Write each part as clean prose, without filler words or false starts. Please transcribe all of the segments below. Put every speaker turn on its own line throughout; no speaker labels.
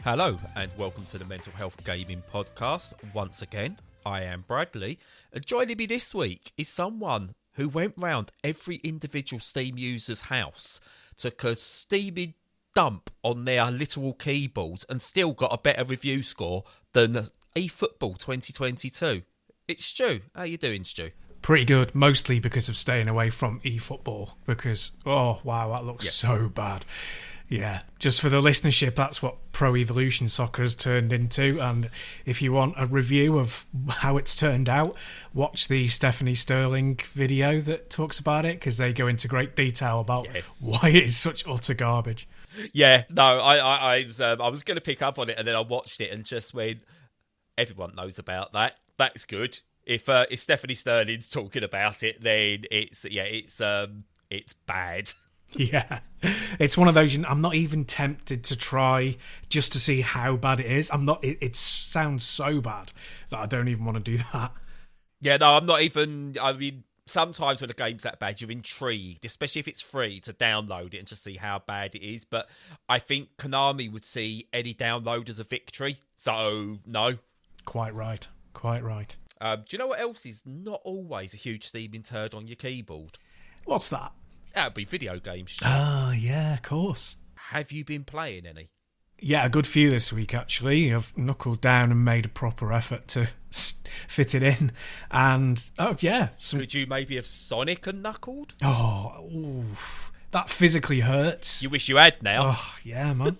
Hello and welcome to the Mental Health Gaming Podcast. Once again, I am Bradley, and joining me this week is someone who went round every individual Steam user's house, took a steaming dump on their literal keyboards and still got a better review score than eFootball 2022. It's Stu. How you doing, Stu?
Pretty good, mostly because of staying away from eFootball, because, oh wow, that looks so bad. Yeah, just for the listenership, that's what Pro Evolution Soccer has turned into, and if you want a review of how it's turned out, watch the Stephanie Sterling video that talks about it, because they go into great detail about why it is such utter garbage.
Yeah, no, I was going to pick up on it, and then I watched it and just went, everyone knows about that. That's good. If Stephanie Sterling's talking about it, then it's bad.
Yeah, it's one of those. I'm not even tempted to try just to see how bad it is. I'm not. It sounds so bad that I don't even want to do that.
Yeah, no, I'm not even. I mean, sometimes when a game's that bad, you're intrigued, especially if it's free, to download it and to see how bad it is. But I think Konami would see any download as a victory. So no.
Quite right. Quite right.
Do you know what else is not always a huge steaming turd on your keyboard?
What's that?
That would be video games.
Ah, yeah, of course.
Have you been playing any?
Yeah, a good few this week, actually. I've knuckled down and made a proper effort to fit it in. And, oh, yeah.
Could you maybe have Sonic and knuckled?
Oh, oof. That physically hurts.
You wish you had now.
Oh, yeah, man.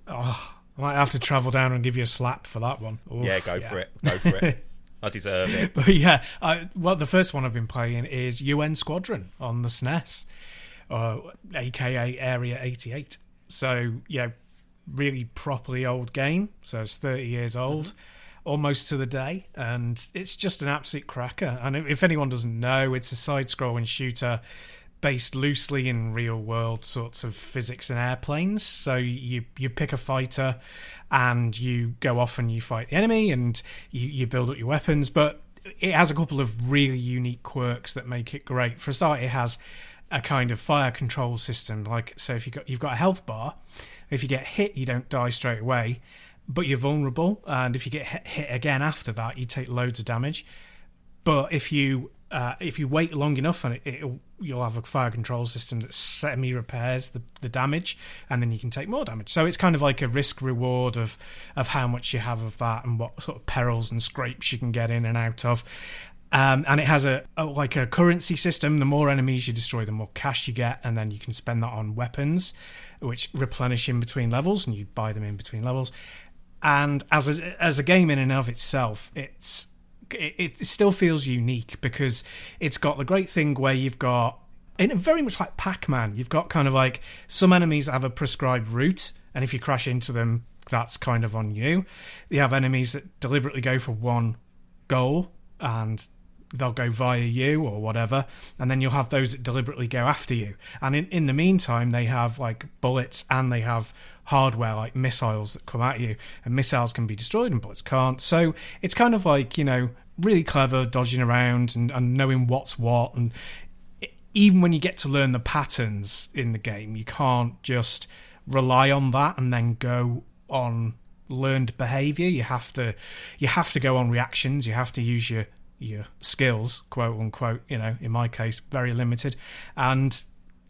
I might have to travel down and give you a slap for that one. Oof,
yeah, go for it. Go for it. I deserve it.
But yeah, the first one I've been playing is UN Squadron on the SNES, aka Area 88. So, yeah, really properly old game. So it's 30 years old, almost to the day. And it's just an absolute cracker. And if anyone doesn't know, it's a side-scrolling shooter based loosely in real-world sorts of physics and airplanes. So you pick a fighter and you go off and you fight the enemy and you build up your weapons. But it has a couple of really unique quirks that make it great. For a start, it has a kind of fire control system. Like, so if you've got a health bar, if you get hit, you don't die straight away, but you're vulnerable. And if you get hit again after that, you take loads of damage. But if you wait long enough, and you'll have a fire control system that semi-repairs the damage, and then you can take more damage. So it's kind of like a risk-reward of how much you have of that and what sort of perils and scrapes you can get in and out of. And it has a currency system. The more enemies you destroy, the more cash you get, and then you can spend that on weapons, which replenish in between levels, and you buy them in between levels. And as a game in and of itself, it still feels unique because it's got the great thing where you've got, in very much like Pac-Man, you've got kind of like some enemies have a prescribed route, and if you crash into them, that's kind of on you. You have enemies that deliberately go for one goal and they'll go via you or whatever, and then you'll have those that deliberately go after you. And in the meantime, they have like bullets and they have hardware like missiles that come at you, and missiles can be destroyed and bullets can't. So it's kind of like, really clever dodging around and knowing what's what. And even when you get to learn the patterns in the game, you can't just rely on that and then go on learned behavior. You have to go on reactions. You have to use your skills, quote unquote, in my case very limited, and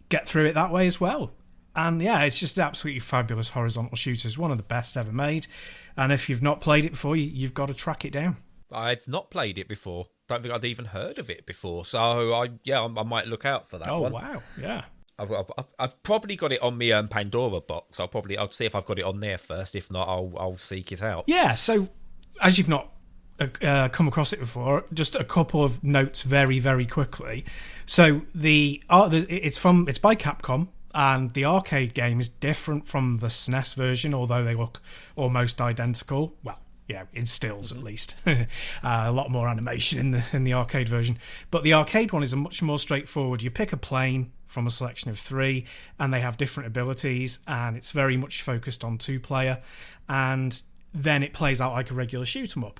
get through it that way as well. And yeah, it's just absolutely fabulous horizontal shooter. It's one of the best ever made, and if you've not played it before, you've got to track it down.
I've not played it before. Don't think I'd even heard of it before. So I might look out for that one.
Oh wow, yeah.
I've probably got it on my Pandora box. I'll see if I've got it on there first. If not, I'll seek it out.
Yeah. So as you've not come across it before, just a couple of notes very, very quickly. So it's by Capcom, and the arcade game is different from the SNES version, although they look almost identical. Well, yeah, in stills at least. A lot more animation in the arcade version. But the arcade one is much more straightforward. You pick a plane from a selection of 3, and they have different abilities, and it's very much focused on 2-player, and then it plays out like a regular shoot-'em-up.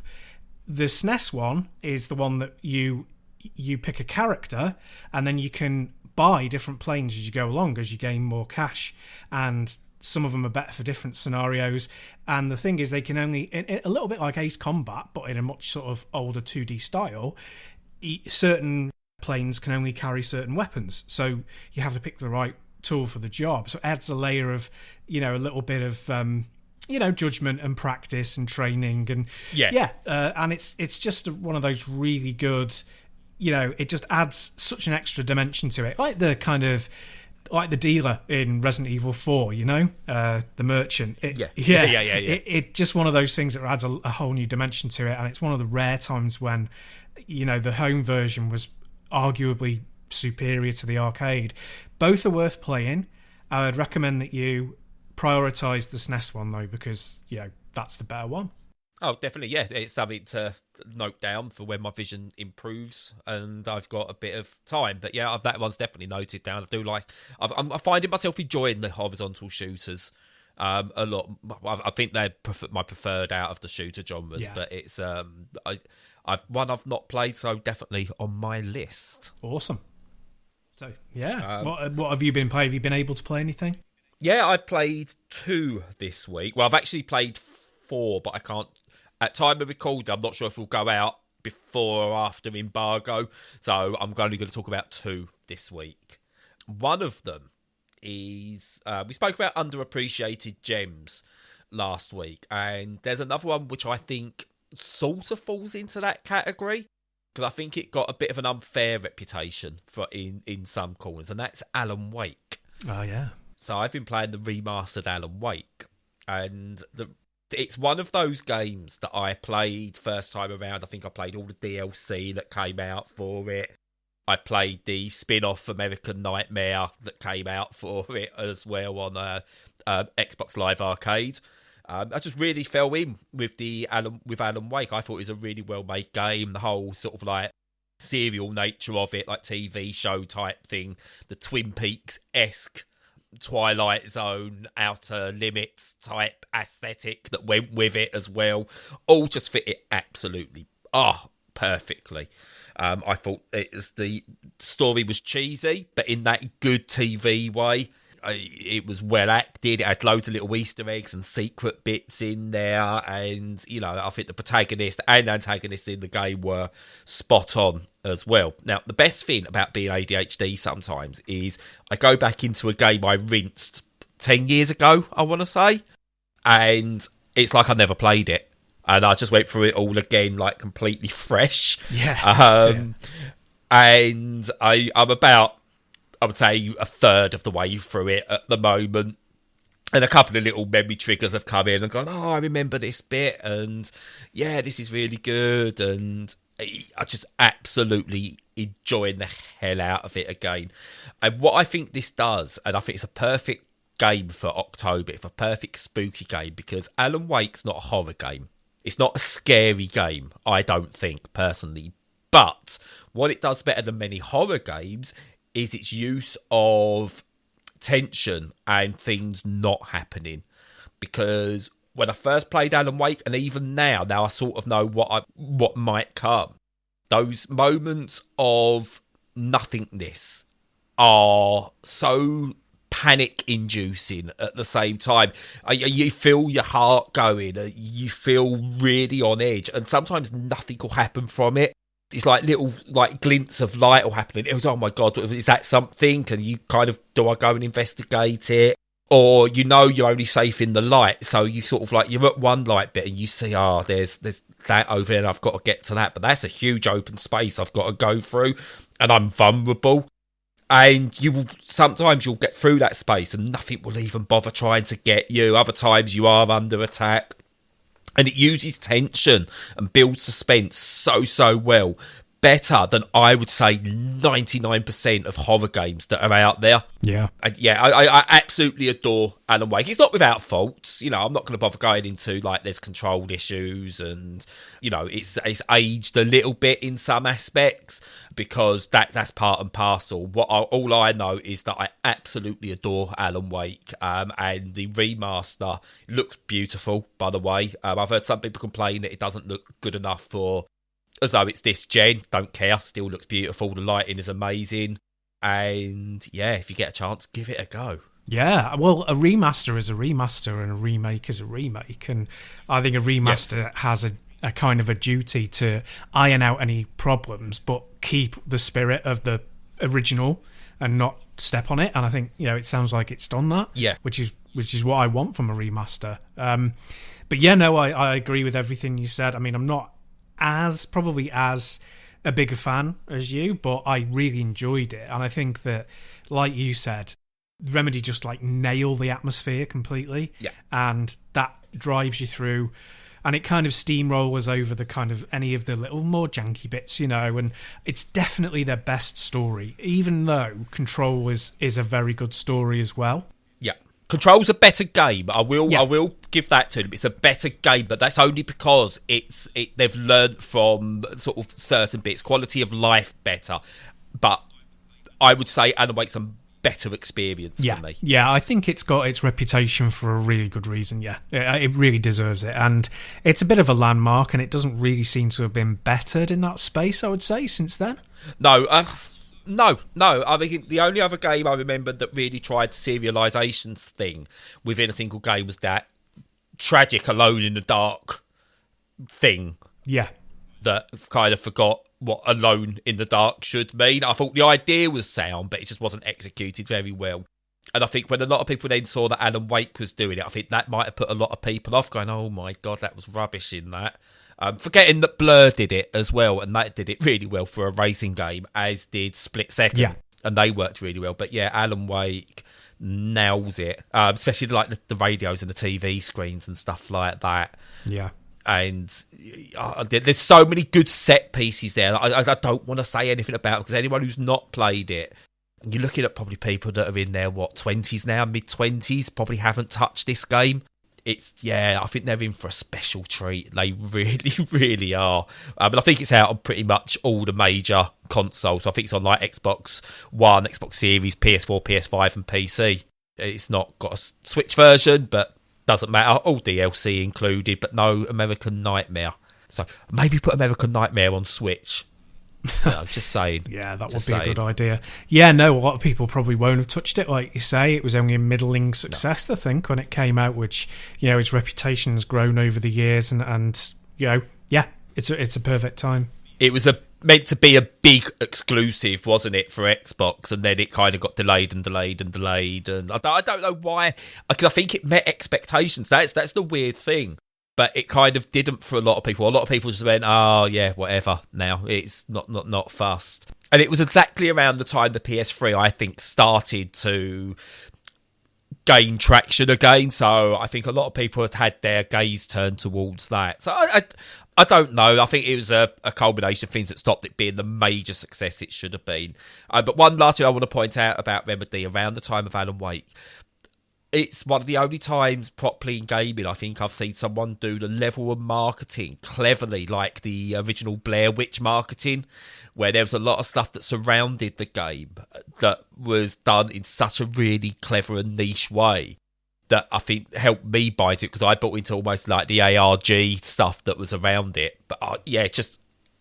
The SNES one is the one that you pick a character, and then you can buy different planes as you go along, as you gain more cash, and Some of them are better for different scenarios. And the thing is, they can only, a little bit like Ace Combat, but in a much sort of older 2D style, certain planes can only carry certain weapons. So you have to pick the right tool for the job. So it adds a layer of, a little bit of, judgment and practice and training. And and it's just one of those really good, it just adds such an extra dimension to it. Like the kind of, like the dealer in Resident Evil 4, the merchant. It just one of those things that adds a whole new dimension to it, and it's one of the rare times when, the home version was arguably superior to the arcade. Both are worth playing. I would recommend that you prioritise the SNES one, though, because, that's the better one.
Oh, definitely, yeah. It's something to note down for when my vision improves and I've got a bit of time. But yeah, that one's definitely noted down. I do like. I'm finding myself enjoying the horizontal shooters a lot. I think they're my preferred out of the shooter genres. But it's I've not played, so definitely on my list.
Awesome. So yeah, what have you been playing? Have you been able to play anything?
Yeah, I've played 2 this week. Well, I've actually played 4, but I can't. At time of recording, I'm not sure if we'll go out before or after embargo, so I'm only going to talk about 2 this week. One of them is, we spoke about underappreciated gems last week, and there's another one which I think sort of falls into that category, because I think it got a bit of an unfair reputation for in some corners, and that's Alan Wake.
Oh, yeah.
So I've been playing the remastered Alan Wake, and it's one of those games that I played first time around. I think I played all the DLC that came out for it. I played the spin-off American Nightmare that came out for it as well on Xbox Live Arcade. I just really fell in with Alan Wake. I thought it was a really well-made game. The whole sort of like serial nature of it, like TV show type thing, the Twin Peaks-esque Twilight Zone, Outer Limits type aesthetic that went with it as well, all just fit it absolutely perfectly. I thought the story was cheesy, but in that good TV way. It was well acted. It had loads of little Easter eggs and secret bits in there, and I think the protagonist and antagonist in the game were spot on as well. Now, the best thing about being ADHD sometimes is I go back into a game I rinsed 10 years ago, I want to say, and it's like I never played it, and I just went through it all again, like completely fresh. And I'm about, I would say, a third of the way through it at the moment. And a couple of little memory triggers have come in and gone, I remember this bit. And yeah, this is really good. And I just absolutely enjoying the hell out of it again. And what I think this does, and I think it's a perfect game for October, it's a perfect spooky game, because Alan Wake's not a horror game. It's not a scary game, I don't think, personally. But what it does better than many horror games is its use of tension and things not happening. Because when I first played Alan Wake, and even now I sort of know what might come. Those moments of nothingness are so panic-inducing at the same time. You feel your heart going. You feel really on edge, and sometimes nothing will happen from it. It's like little glints of light will happen. Oh my God, is that something? And you kind of, do I go and investigate it? Or you're only safe in the light. So you sort of you're at one light bit and you see, there's that over there and I've got to get to that. But that's a huge open space I've got to go through and I'm vulnerable. And sometimes you'll get through that space and nothing will even bother trying to get you. Other times you are under attack. And it uses tension and builds suspense so well. Better than, I would say, 99% of horror games that are out there.
Yeah.
And yeah, I absolutely adore Alan Wake. He's not without faults. I'm not going to bother going into, there's control issues and, it's aged a little bit in some aspects, because that's part and parcel. All I know is that I absolutely adore Alan Wake, and the remaster looks beautiful, by the way. I've heard some people complain that it doesn't look good enough for, as though it's this gen. Don't care, still looks beautiful. The lighting is amazing, and yeah, if you get a chance, give it a go.
Yeah, well, a remaster is a remaster and a remake is a remake. And I think a remaster has a kind of a duty to iron out any problems, but keep the spirit of the original and not step on it. And I think, it sounds like it's done that.
Yeah.
Which is what I want from a remaster. But yeah, no, I agree with everything you said. I mean, I'm not probably as a bigger fan as you, but I really enjoyed it. And I think that, like you said, Remedy just nail the atmosphere completely.
Yeah.
And that drives you through, and it kind of steamrollers over the kind of any of the little more janky bits, and it's definitely their best story, even though Control is a very good story as well.
Yeah. Control's a better game. I will give that to them. It's a better game, but that's only because they've learned from sort of certain bits, quality of life better. But I would say Alan Wake's a better experience for me.
Yeah, I think it's got its reputation for a really good reason. Yeah, it really deserves it, and it's a bit of a landmark, and it doesn't really seem to have been bettered in that space, I would say, since then.
No. I mean, the only other game I remember that really tried serializations thing within a single game was that tragic Alone in the Dark thing.
Yeah.
That kind of forgot what Alone in the Dark should mean. I thought the idea was sound, but it just wasn't executed very well. And I think when a lot of people then saw that Alan Wake was doing it, I think that might have put a lot of people off, going, oh my God, that was rubbish in that. Forgetting that Blur did it as well, and that did it really well for a racing game, as did Split Second.
Yeah.
And they worked really well. But yeah, Alan Wake nails it, especially the radios and the TV screens and stuff like that.
Yeah.
And there's so many good set pieces there. I don't want to say anything about it, because anyone who's not played it, you're looking at probably people that are in their, 20s now, mid-20s, probably haven't touched this game. I think they're in for a special treat. They really, really are. But I think it's out on pretty much all the major consoles. I think it's on Xbox One, Xbox Series, PS4, PS5 and PC. It's not got a Switch version, but doesn't matter. All DLC included, but no American Nightmare. So maybe put American Nightmare on Switch. No, just saying.
Yeah, that would be a good idea. Yeah, no, a lot of people probably won't have touched it. Like you say, it was only a middling success, I think, when it came out, which, its reputation's grown over the years, and it's a perfect time.
It was meant to be a big exclusive, wasn't it, for Xbox, and then it kind of got delayed, and I don't know why, because I think it met expectations. That's the weird thing. But it kind of didn't for a lot of people. A lot of people just went, oh, yeah, whatever now. It's not fussed. And it was exactly around the time the PS3, I think, started to gain traction again. So I think a lot of people had their gaze turned towards that. So I don't know. I think it was a culmination of things that stopped it being the major success it should have been. But one last thing I want to point out about Remedy, around the time of Alan Wake, it's one of the only times properly in gaming I think I've seen someone do the level of marketing cleverly, like the original Blair Witch marketing, where there was a lot of stuff that surrounded the game that was done in such a really clever and niche way that I think helped me buy it, because I bought into almost like the ARG stuff that was around it. But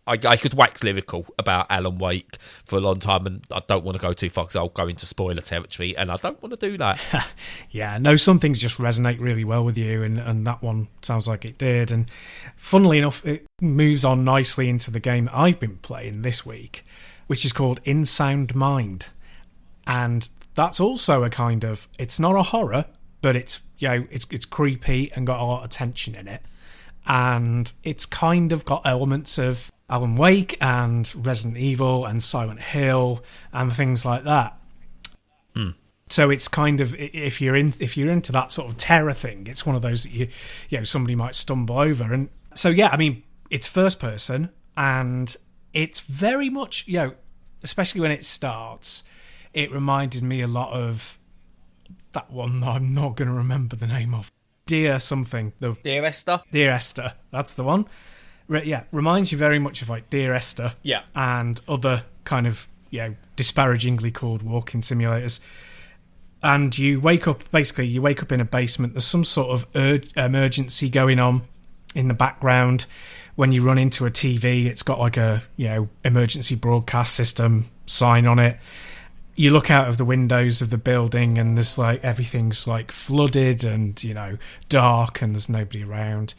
I could wax lyrical about Alan Wake for a long time, and I don't want to go too far because I'll go into spoiler territory, and I don't want to do that.
Yeah, no, some things just resonate really well with you, and that one sounds like it did. And funnily enough, it moves on nicely into the game that I've been playing this week, which is called In Sound Mind. And that's also a kind of, it's not a horror, but it's creepy and got a lot of tension in it. And it's kind of got elements of Alan Wake and Resident Evil and Silent Hill and things like that. So it's kind of, if you're into that sort of terror thing, it's one of those that somebody might stumble over. And so I mean, it's first person, and it's very much, especially when it starts, it reminded me a lot of that one that I'm not going to remember the name of. Dear something.
Dear Esther?
Dear Esther, that's the one. Reminds you very much of like Dear Esther.
Yeah.
And other kind of, disparagingly called walking simulators. And you wake up in a basement. There's some sort of emergency going on in the background. When you run into a TV, it's got like a, emergency broadcast system sign on it. you look out of the windows of the building and there's like everything's like flooded and, you know, dark and there's nobody around.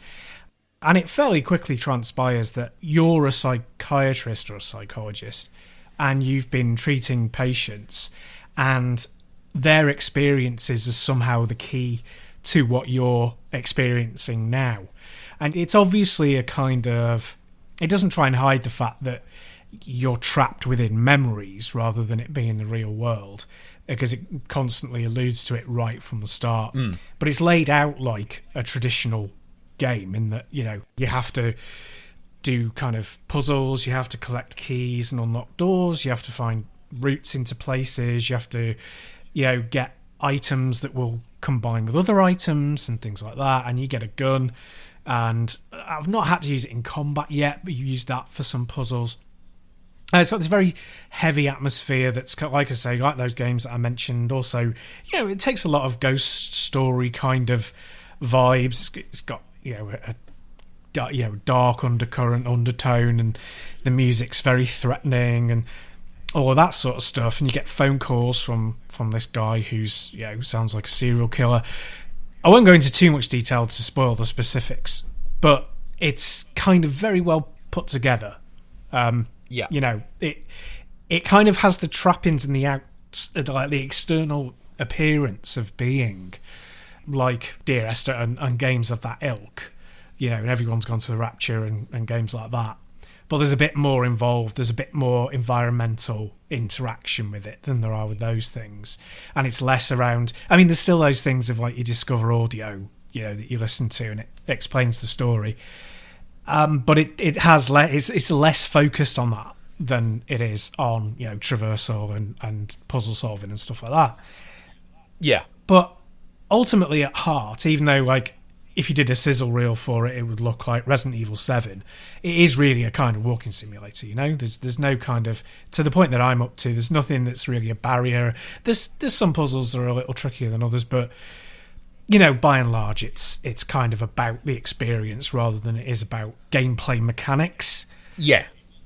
And it fairly quickly transpires that you're a psychiatrist or a psychologist and you've been treating patients, and their experiences are somehow the key to what you're experiencing now. And it's obviously a kind of... It doesn't try and hide the fact that you're trapped within memories rather than it being the real world, because it constantly alludes to it right from the start. But it's laid out like a traditional game in that, you know, you have to do kind of puzzles, you have to collect keys and unlock doors, you have to find routes into places, you have to, you know, get items that will combine with other items and things like that, and you get a gun. And I've not had to use it in combat yet, but you use that for some puzzles. It's got this very heavy atmosphere that's, like I say, like those games that I mentioned. Also, you know, it takes a lot of ghost story kind of vibes. It's got, you know, a dark undertone, and the music's very threatening and all of that sort of stuff. And you get phone calls from this guy who's, you know, sounds like a serial killer. I won't go into too much detail to spoil the specifics, but it's kind of very well put together. You know, it kind of has the trappings and the external appearance of being like Dear Esther and games of that ilk. You know, and everyone's gone to the Rapture and games like that. But there's a bit more involved. There's a bit more environmental interaction with it than there are with those things. And it's less around... I mean, there's still those things of, like, you discover audio, you know, that you listen to and it explains the story. But it has... It's less focused on that than it is on, you know, traversal and puzzle solving and stuff like that.
Yeah.
But ultimately at heart, even though, like, if you did a sizzle reel for it, it would look like Resident Evil 7. It is really a kind of walking simulator, you know? There's no kind of... To the point that I'm up to, there's nothing that's really a barrier. There's some puzzles that are a little trickier than others, but, you know, by and large, it's kind of about the experience rather than it is about gameplay mechanics.
Yeah.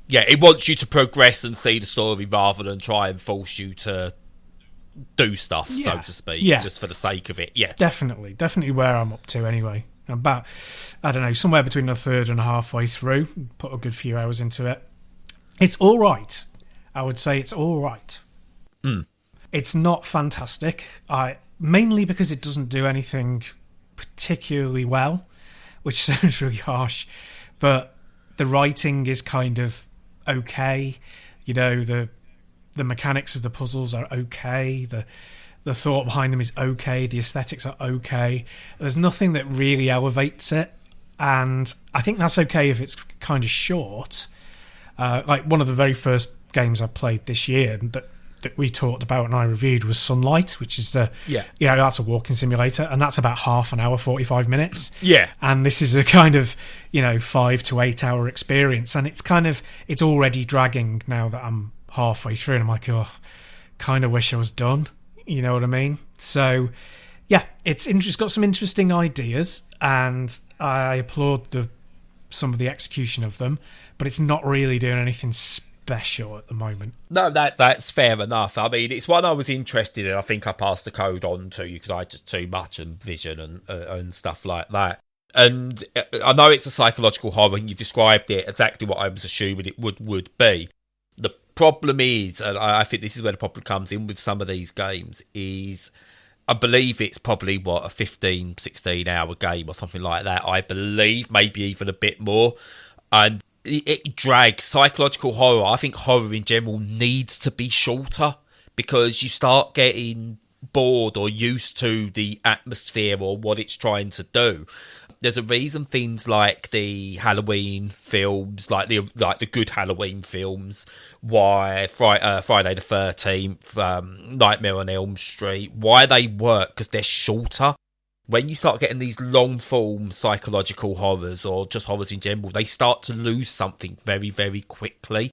Yeah, it wants you to progress and see the story rather than try and force you to do stuff, so to speak, just for the sake of it. Yeah, definitely
where I'm up to anyway. About, I don't know, somewhere between a third and halfway through. Put a good few hours into it. It's all right. I would say it's all right. It's not fantastic. Mainly because it doesn't do anything particularly well, which sounds really harsh. But the writing is kind of okay. You know, the mechanics of the puzzles are okay. The thought behind them is okay. The aesthetics are okay. There's nothing that really elevates it. And I think that's okay if it's kind of short. Like one of the very first games I played this year that we talked about and I reviewed was Sunlight, which is that's a walking simulator. And that's about half an hour, 45 minutes.
Yeah.
And this is a kind of, you know, 5 to 8 hour experience. And it's already dragging now that I'm halfway through, and I'm like, oh, kind of wish I was done. You know what I mean? So, yeah, it's got some interesting ideas, and I applaud some of the execution of them, but it's not really doing anything special at the moment.
No, that's fair enough. I mean, it's one I was interested in. I think I passed the code on to you because I had just too much and vision and stuff like that. And I know it's a psychological horror, and you've described it exactly what I was assuming it would be. The problem is, and I think this is where the problem comes in with some of these games, is I believe it's probably, a 15, 16-hour game or something like that. I believe, maybe even a bit more. And it drags. Psychological horror, I think horror in general needs to be shorter because you start getting bored or used to the atmosphere or what it's trying to do. There's a reason things like the Halloween films, like the good Halloween films, why Friday the 13th, Nightmare on Elm Street, why they work, because they're shorter. When you start getting these long-form psychological horrors or just horrors in general, they start to lose something very, very quickly.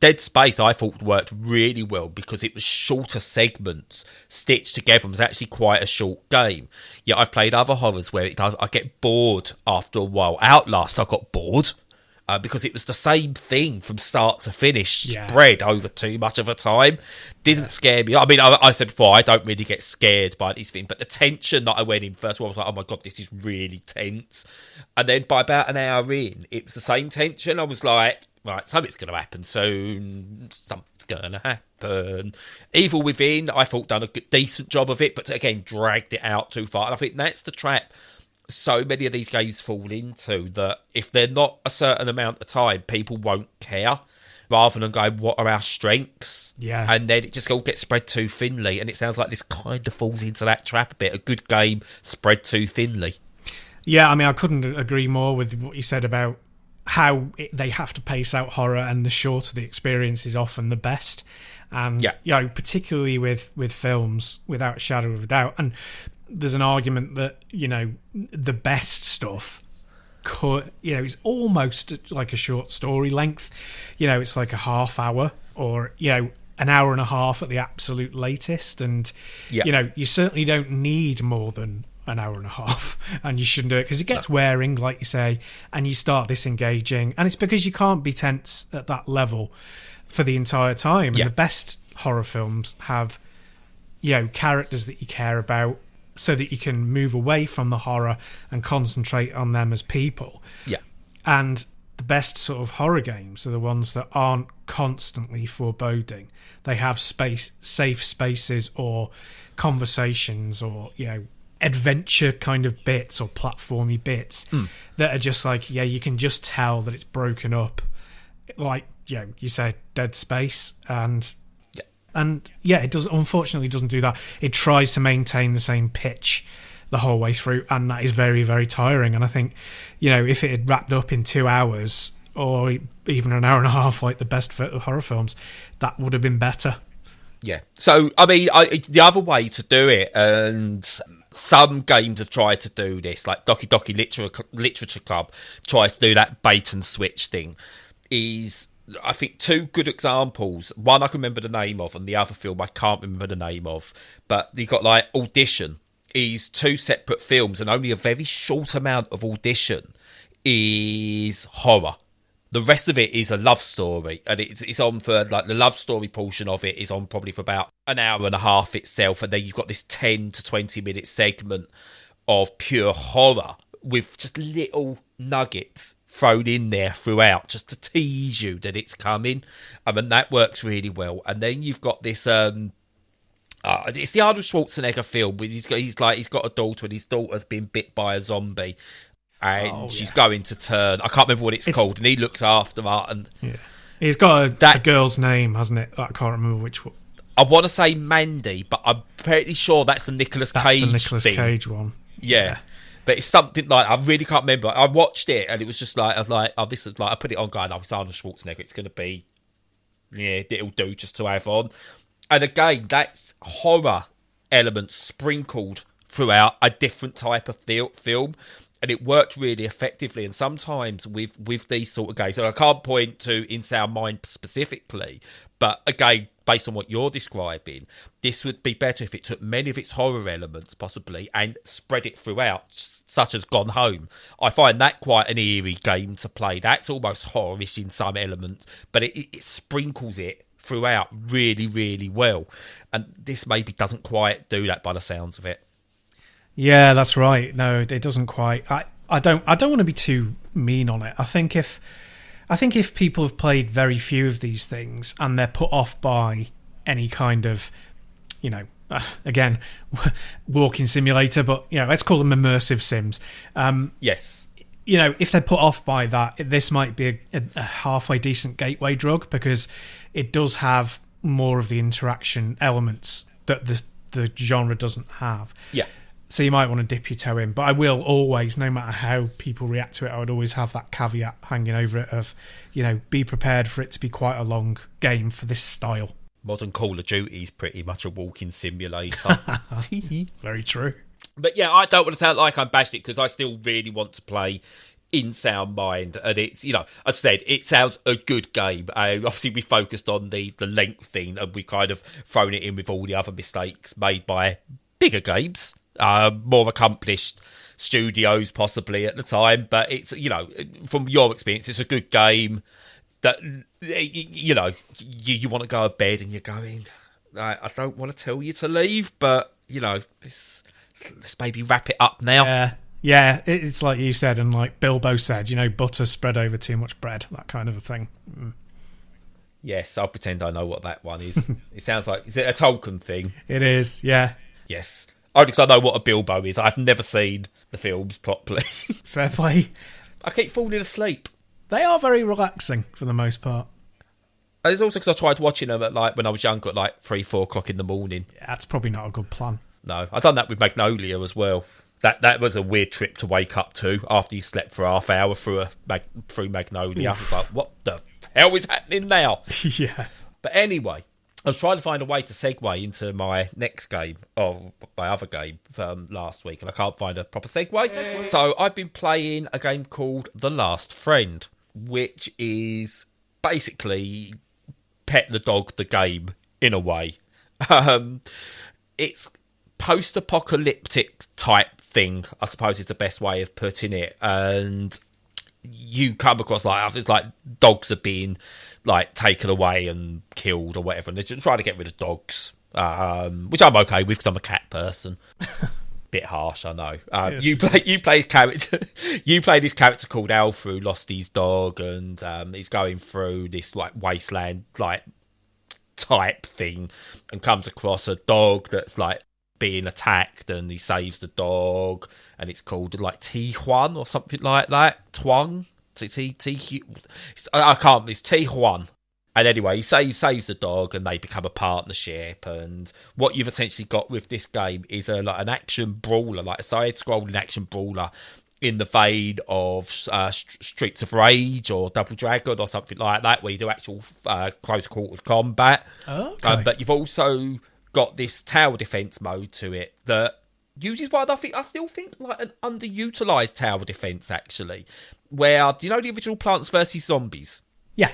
Dead Space, I thought, worked really well because it was shorter segments stitched together. It was actually quite a short game. Yeah, I've played other horrors where I get bored after a while. Outlast, I got bored. because it was the same thing from start to finish,
Yeah.
spread over too much of a time. Didn't scare me. I mean, I said before, I don't really get scared by these things, but the tension that I went in first, I was like, oh my God, this is really tense. And then by about an hour in, it was the same tension. I was like, right, something's going to happen soon. Something's going to happen. Evil Within, I thought, done a decent job of it, but again, dragged it out too far. And I think that's the trap so many of these games fall into, that if they're not a certain amount of time, people won't care, rather than going, what are our strengths?
Yeah.
And then it just all gets spread too thinly. And it sounds like this kind of falls into that trap a bit. A good game spread too thinly.
Yeah, I mean, I couldn't agree more with what you said about how they have to pace out horror, and the shorter the experience is often the best. And, particularly with films, without a shadow of a doubt. And there's an argument that, the best stuff it's almost like a short story length. It's like a half hour, or, an hour and a half at the absolute latest. And, you certainly don't need more than an hour and a half, and you shouldn't do it because it gets wearing, like you say, and you start disengaging. And it's because you can't be tense at that level for the entire time. And the best horror films have, characters that you care about, so that you can move away from the horror and concentrate on them as people.
Yeah.
And the best sort of horror games are the ones that aren't constantly foreboding. They have safe spaces, or conversations, or, adventure kind of bits, or platformy bits that are just like, you can just tell that it's broken up. Like, you say Dead Space, and it unfortunately doesn't do that. It tries to maintain the same pitch the whole way through, and that is very, very tiring. And I think, if it had wrapped up in 2 hours, or even an hour and a half, like the best horror films, that would have been better.
Yeah. So, I mean, the other way to do it, and some games have tried to do this, like Doki Doki Literature Club tries to do that bait and switch thing, is, I think, two good examples. One I can remember the name of, and the other film I can't remember the name of. But you got like Audition is two separate films, and only a very short amount of Audition is horror. The rest of it is a love story, and it's on for, like, the love story portion of it is on probably for about an hour and a half itself, and then you've got this 10 to 20 minute segment of pure horror with just little nuggets thrown in there throughout just to tease you that it's coming. I mean, that works really well. And then you've got this it's the Arnold Schwarzenegger film where he's got a daughter, and his daughter's been bit by a zombie, and she's going to turn. I can't remember what it's called, and he looks after her. And
he's got a girl's name, hasn't it? I can't remember which one.
I want to say Mandy, but I'm pretty sure that's the Nicolas Cage thing.
That's the Nicolas Cage one.
Yeah. But it's something like, I really can't remember. I watched it, and it was just like, I was like, oh, this is like, I put it on going, oh, it's Arnold Schwarzenegger. It's going to be, it'll do just to have on. And again, that's horror elements sprinkled throughout a different type of film. And it worked really effectively. And sometimes with these sort of games, and I can't point to In Sound Mind specifically, but again, based on what you're describing, this would be better if it took many of its horror elements, possibly, and spread it throughout, such as Gone Home. I find that quite an eerie game to play. That's almost horror-ish in some elements, but it sprinkles it throughout really, really well. And this maybe doesn't quite do that by the sounds of it.
Yeah, that's right. No, it doesn't quite. I don't want to be too mean on it. I think if people have played very few of these things and they're put off by any kind of, again, walking simulator, but let's call them immersive sims.
Yes.
If they're put off by that, this might be a halfway decent gateway drug, because it does have more of the interaction elements that the genre doesn't have.
Yeah.
So you might want to dip your toe in. But I will always, no matter how people react to it, I would always have that caveat hanging over it of, be prepared for it to be quite a long game for this style.
Modern Call of Duty is pretty much a walking simulator.
Very true.
But yeah, I don't want to sound like I'm bashing it, because I still really want to play In Sound Mind. And it's, as I said, it sounds a good game. Obviously, we focused on the length thing, and we kind of thrown it in with all the other mistakes made by bigger games. More accomplished studios possibly at the time, but it's, you know, from your experience, it's a good game that, you know, you want to go to bed and you're going, I don't want to tell you to leave, but, you know, let's maybe wrap it up now.
Yeah, it's like you said, and like Bilbo said, you know, butter spread over too much bread, that kind of a thing.
Yes, I'll pretend I know what that one is. It sounds like, is it a Tolkien thing?
It is, yeah.
Yes. Only because I know what a Bilbo is. I've never seen the films properly.
Fair play.
I keep falling asleep.
They are very relaxing for the most part.
And it's also because I tried watching them at like when I was younger at like 3-4 o'clock in the morning.
Yeah, that's probably not a good plan.
No, I've done that with Magnolia as well. That was a weird trip to wake up to after you slept for half hour through Magnolia. I was like, what the hell is happening now?
Yeah.
But anyway, I was trying to find a way to segue into my next game, or my other game from last week, and I can't find a proper segue. So I've been playing a game called The Last Friend, which is basically Pet the Dog the game, in a way. It's post-apocalyptic type thing, I suppose is the best way of putting it. And you come across like it's like dogs are being like taken away and killed or whatever, and they're just trying to get rid of dogs, which I'm okay with because I'm a cat person. Bit harsh, I know.
Yes.
You play his character. You play this character called Alf who lost his dog, and he's going through this like wasteland like type thing, and comes across a dog that's like being attacked, and he saves the dog, and it's called like Tijuan or something like that. Twang. I can't. It's Tijuan. And anyway, he saves the dog, and they become a partnership. And what you've essentially got with this game is like an action brawler, like a side-scrolling action brawler, in the vein of Streets of Rage or Double Dragon or something like that, where you do actual close quarters combat.
Oh, okay.
But you've also got this tower defense mode to it that uses what I still think like an underutilized tower defense, actually. Where, do you know the original Plants vs Zombies?
Yeah.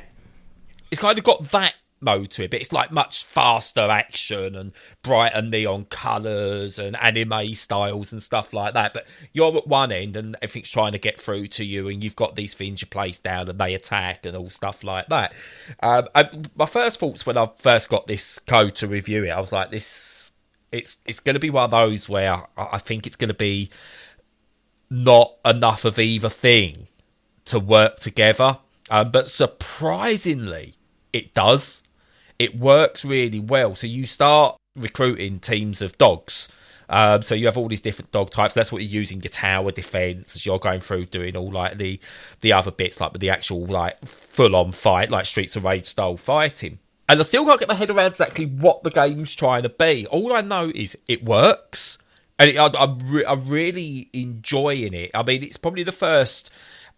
It's kind of got that mode to it, but it's like much faster action and brighter neon colours and anime styles and stuff like that. But you're at one end and everything's trying to get through to you, and you've got these things you place down and they attack and all stuff like that. My first thoughts when I first got this code to review it, I was like, it's going to be one of those where I think it's going to be not enough of either thing to work together. But surprisingly, it does. It works really well. So you start recruiting teams of dogs. So you have all these different dog types. That's what you're using your tower defense as you're going through doing all like the other bits, like with the actual like full on fight, like Streets of Rage style fighting. And I still can't get my head around exactly what the game's trying to be. All I know is it works, and I'm really enjoying it. I mean, it's probably the first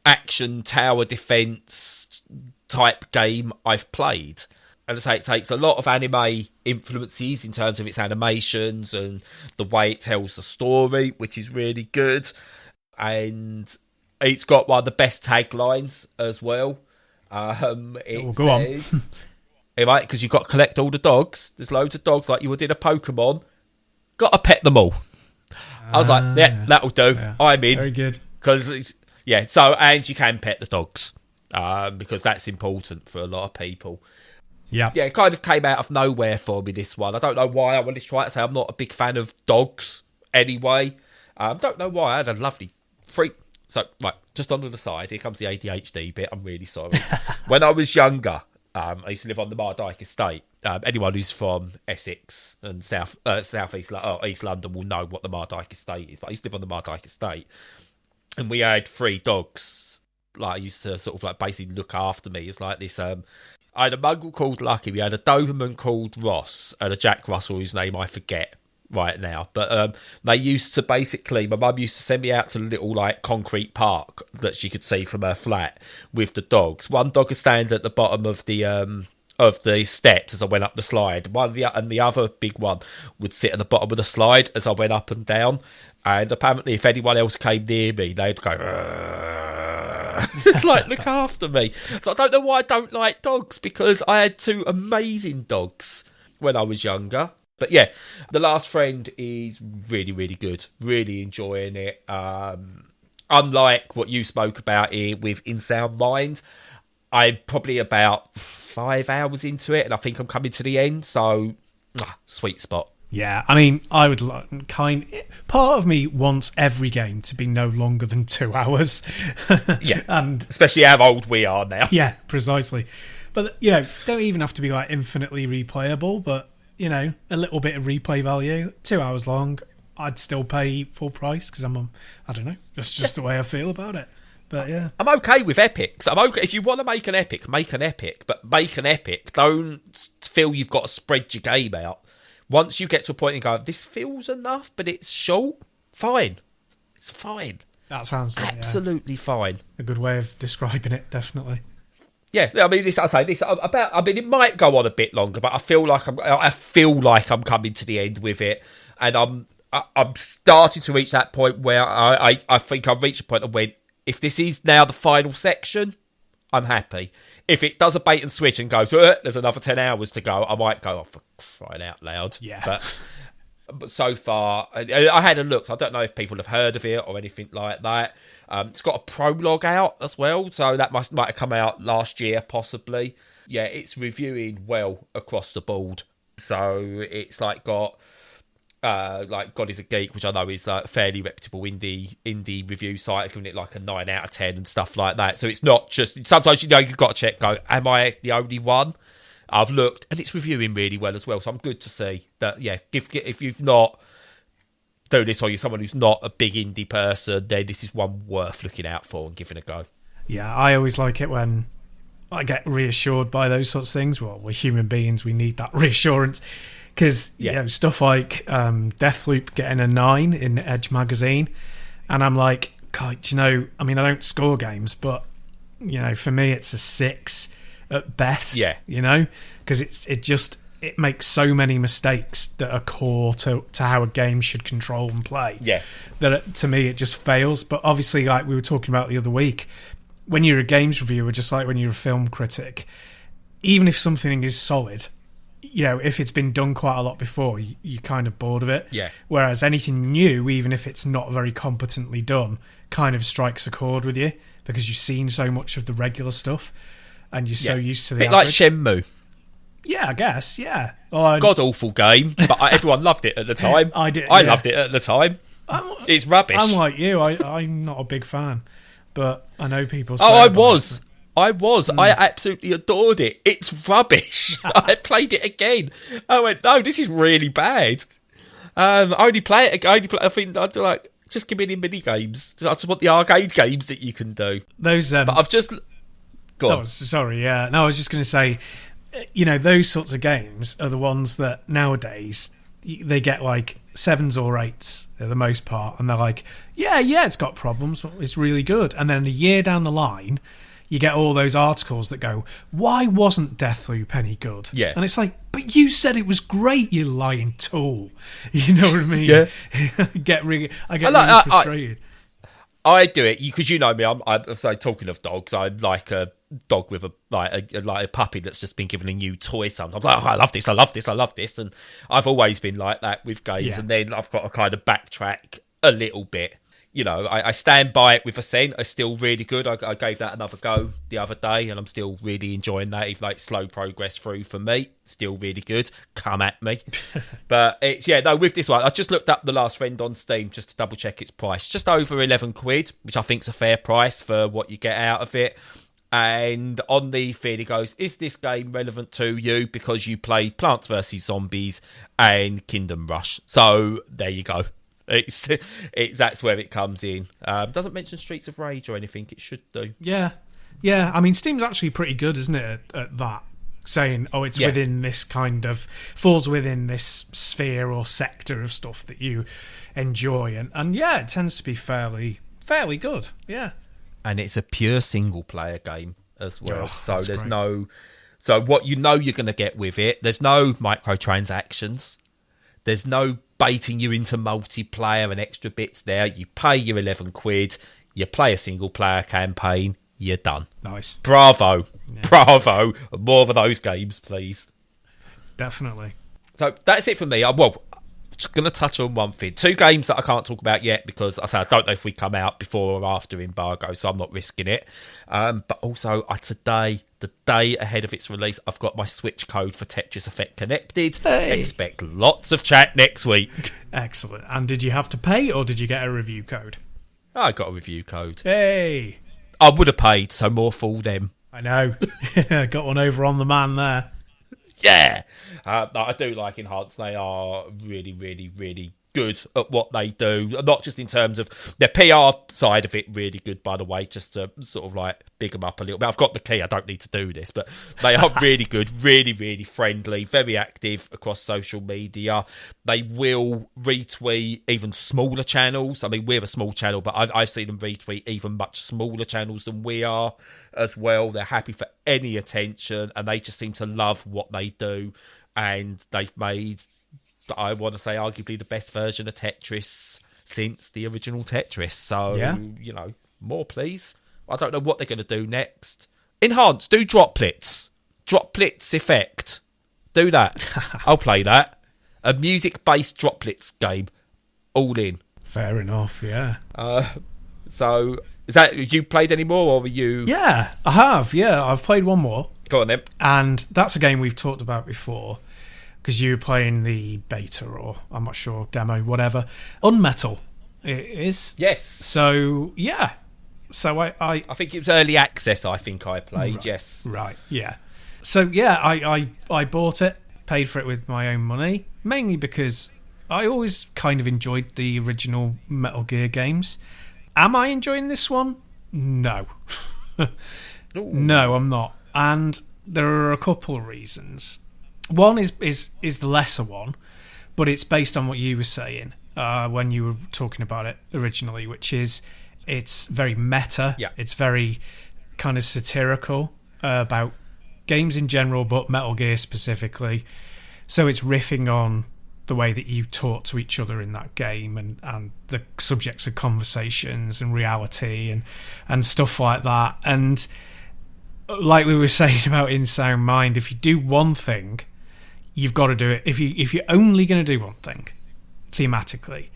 action tower defense type game I've played. And I say it takes a lot of anime influences in terms of its animations and the way it tells the story, which is really good. And it's got one of the best taglines as well. It
go on.
Right, because you've got to collect all the dogs. There's loads of dogs like you would in a Pokemon. Got to pet them all. I was like, yeah, that'll do. Yeah. I'm in.
Very good.
Because so, and you can pet the dogs because that's important for a lot of people.
Yeah,
it kind of came out of nowhere for me, this one. I don't know why. I wanted to try it. Say I'm not a big fan of dogs anyway. Don't know why. I had a lovely freak. So, right, just on the side, here comes the ADHD bit. I'm really sorry. When I was younger, I used to live on the Mardyke estate. Anyone who's from Essex and East London will know what the Mardyke estate is. But I used to live on the Mardyke estate. And we had 3 dogs. Like, I used to sort of like basically look after me. It's like this. I had a Muggle called Lucky. We had a Doberman called Ross, and a Jack Russell whose name I forget right now. But they used to basically. My mum used to send me out to the little like concrete park that she could see from her flat with the dogs. One dog would stand at the bottom of the steps as I went up the slide. And the other big one would sit at the bottom of the slide as I went up and down. And apparently, if anyone else came near me, they'd go, it's like, look after me. So I don't know why I don't like dogs, because I had 2 amazing dogs when I was younger. But yeah, The Last Friend is really, really good. Really enjoying it. Unlike what you spoke about here with In Sound Mind, I'm probably about 5 hours into it, and I think I'm coming to the end. So, sweet spot.
Yeah, I mean, I would part of me wants every game to be no longer than 2 hours.
Yeah,
and
especially how old we are now.
Yeah, precisely. But, don't even have to be like infinitely replayable, but, a little bit of replay value, 2 hours long, I'd still pay full price because I don't know, that's just the way I feel about it. But yeah,
I'm okay with epics. I'm okay if you want to make an epic, make an epic, but make an epic. Don't feel you've got to spread your game out. Once you get to a point and go, this feels enough, but it's short, fine. It's fine.
That sounds like
absolutely fine.
A good way of describing it, definitely.
Yeah, I mean, it might go on a bit longer, but I feel like I'm coming to the end with it, and I'm starting to reach that point where I think I've reached a point of when, if this is now the final section, I'm happy. If it does a bait and switch and goes, there's another 10 hours to go, I might go, for crying out loud.
Yeah.
But so far, I had a look. I don't know if people have heard of it or anything like that. It's got a prologue out as well, so that might have come out last year, possibly. Yeah, it's reviewing well across the board. So it's got God is a Geek, which I know is like a fairly reputable indie review site, giving it like a 9 out of 10 and stuff like that. So it's not just, sometimes you've got to check, am I the only one? I've looked, and it's reviewing really well as well. So I'm good to see that. Yeah, if you've not done this, or you're someone who's not a big indie person, then this is one worth looking out for and giving a go.
Yeah, I always like it when I get reassured by those sorts of things. Well, we're human beings; we need that reassurance. Because stuff like Deathloop getting a 9 in Edge magazine, and I'm like, God, I mean, I don't score games, but for me, it's a 6 at best.
Yeah,
because it makes so many mistakes that are core to how a game should control and play.
Yeah,
that to me it just fails. But obviously, like we were talking about the other week, when you're a games reviewer, just like when you're a film critic, even if something is solid, if it's been done quite a lot before, you're kind of bored of it.
Yeah.
Whereas anything new, even if it's not very competently done, kind of strikes a chord with you because you've seen so much of the regular stuff and you're so used to the
bit average. Like Shenmue.
Yeah, I guess, yeah. Well,
God-awful game, but everyone loved it at the time.
I did.
I loved it at the time. It's rubbish.
I'm like you. I'm not a big fan, but I know people say
I was. I absolutely adored it. It's rubbish. I played it again. I went, no, this is really bad. I only play it again. I think I'd like, just give me the mini games. I just want the arcade games that you can do.
Those,
but I've just. Go on.
Sorry, yeah. No, I was just going to say, those sorts of games are the ones that nowadays they get like 7s or 8s for the most part, and they're like, yeah, it's got problems, but it's really good. And then a year down the line, you get all those articles that go, why wasn't Deathloop any good?
Yeah.
And it's like, but you said it was great, you lying tool. You know what I mean?
Yeah.
I get really frustrated.
I do it because me. I'm so talking of dogs. I like a dog with a puppy that's just been given a new toy. Sometimes I'm like, I love this, and I've always been like that with games. And then I've got to kind of backtrack a little bit. I stand by it with Ascent. It's still really good. I gave that another go the other day, and I'm still really enjoying that. Even slow progress through for me, still really good. Come at me. But it's with this one, I just looked up The Last Friend on Steam just to double check its price. Just over 11 quid, which I think's a fair price for what you get out of it. And on the feed it goes, is this game relevant to you because you play Plants vs Zombies and Kingdom Rush? So there you go. It's that's where it comes in. Doesn't mention Streets of Rage or anything. It should do.
Yeah. I mean, Steam's actually pretty good, isn't it, at that? Saying, it's within this falls within this sphere or sector of stuff that you enjoy, and it tends to be fairly good. Yeah.
And it's a pure single player game as well. So there's
great.
So what you're going to get with it, there's no microtransactions. There's no baiting you into multiplayer and extra bits there. You pay your 11 quid, you play a single player campaign, you're done.
Nice.
Bravo. Yeah. Bravo. More of those games, please.
Definitely.
So that's it for me. Well, just going to touch on one thing. 2 games that I can't talk about yet because I don't know if we come out before or after embargo, so I'm not risking it. But also, today, the day ahead of its release, I've got my Switch code for Tetris Effect connected.
Hey.
Expect lots of chat next week.
Excellent. And did you have to pay or did you get a review code?
I got a review code.
Hey!
I would have paid, so more fool them.
I know. Got one over on the man there.
Yeah. I do like Enhanced. They are really, really, really good at what they do. Not just in terms of their PR side of it, really good, by the way, just to sort of like big them up a little bit. I've got the key. I don't need to do this, but they are really good, really, really friendly, very active across social media. They will retweet even smaller channels. I mean, we're a small channel, but I've seen them retweet even much smaller channels than we are as well. They're happy for any attention, and they just seem to love what they do. And they've made, I want to say, arguably the best version of Tetris since the original Tetris. So, you know, more please. I don't know what they're going to do next. Enhance, do droplets. Droplets effect. Do that. I'll play that. A music-based droplets game. All in.
Fair enough, yeah.
So, is that, you played any more, or were you...
Yeah, I have, yeah. I've played one more.
Go on then.
And that's a game we've talked about before, because you were playing the beta, or I'm not sure, demo, whatever. Unmetal, it is.
Yes.
So, yeah. So I
think it was early access, I think I played,
right,
yes.
Right, yeah. So, yeah, I bought it, paid for it with my own money, mainly because I always kind of enjoyed the original Metal Gear games. Am I enjoying this one? No. No, I'm not. And there are a couple of reasons. One is the lesser one, but it's based on what you were saying when you were talking about it originally, which is it's very meta.
Yeah.
It's very kind of satirical about games in general, but Metal Gear specifically. So it's riffing on the way that you talk to each other in that game and the subjects of conversations and reality and stuff like that. And like we were saying about In Sound Mind, if you do one thing, you've got to do it. If you're only going to do one thing thematically,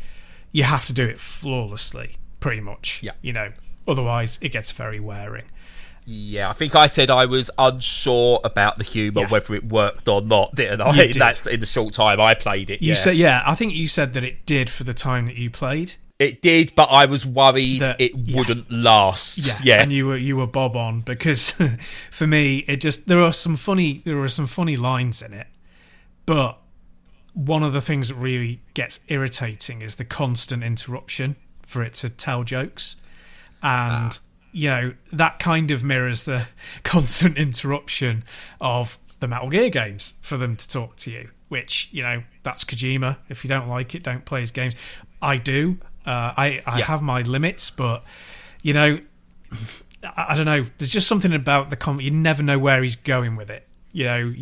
you have to do it flawlessly, pretty much.
Yeah.
You know, otherwise it gets very wearing.
Yeah, I think I said I was unsure about the humour, whether it worked or not, didn't I?
You did.
That's in the short time I played it.
You said, I think you said that it did for the time that you played.
It did, but I was worried it wouldn't last. Yeah,
and you were bob on, because for me it just there were some funny lines in it, but one of the things that really gets irritating is the constant interruption for it to tell jokes, and you know that kind of mirrors the constant interruption of the Metal Gear games for them to talk to you, which, you know, that's Kojima. If you don't like it, don't play his games. I do. I have my limits, but, you know, I don't know. There's just something about the comment. You never know where he's going with it. You know,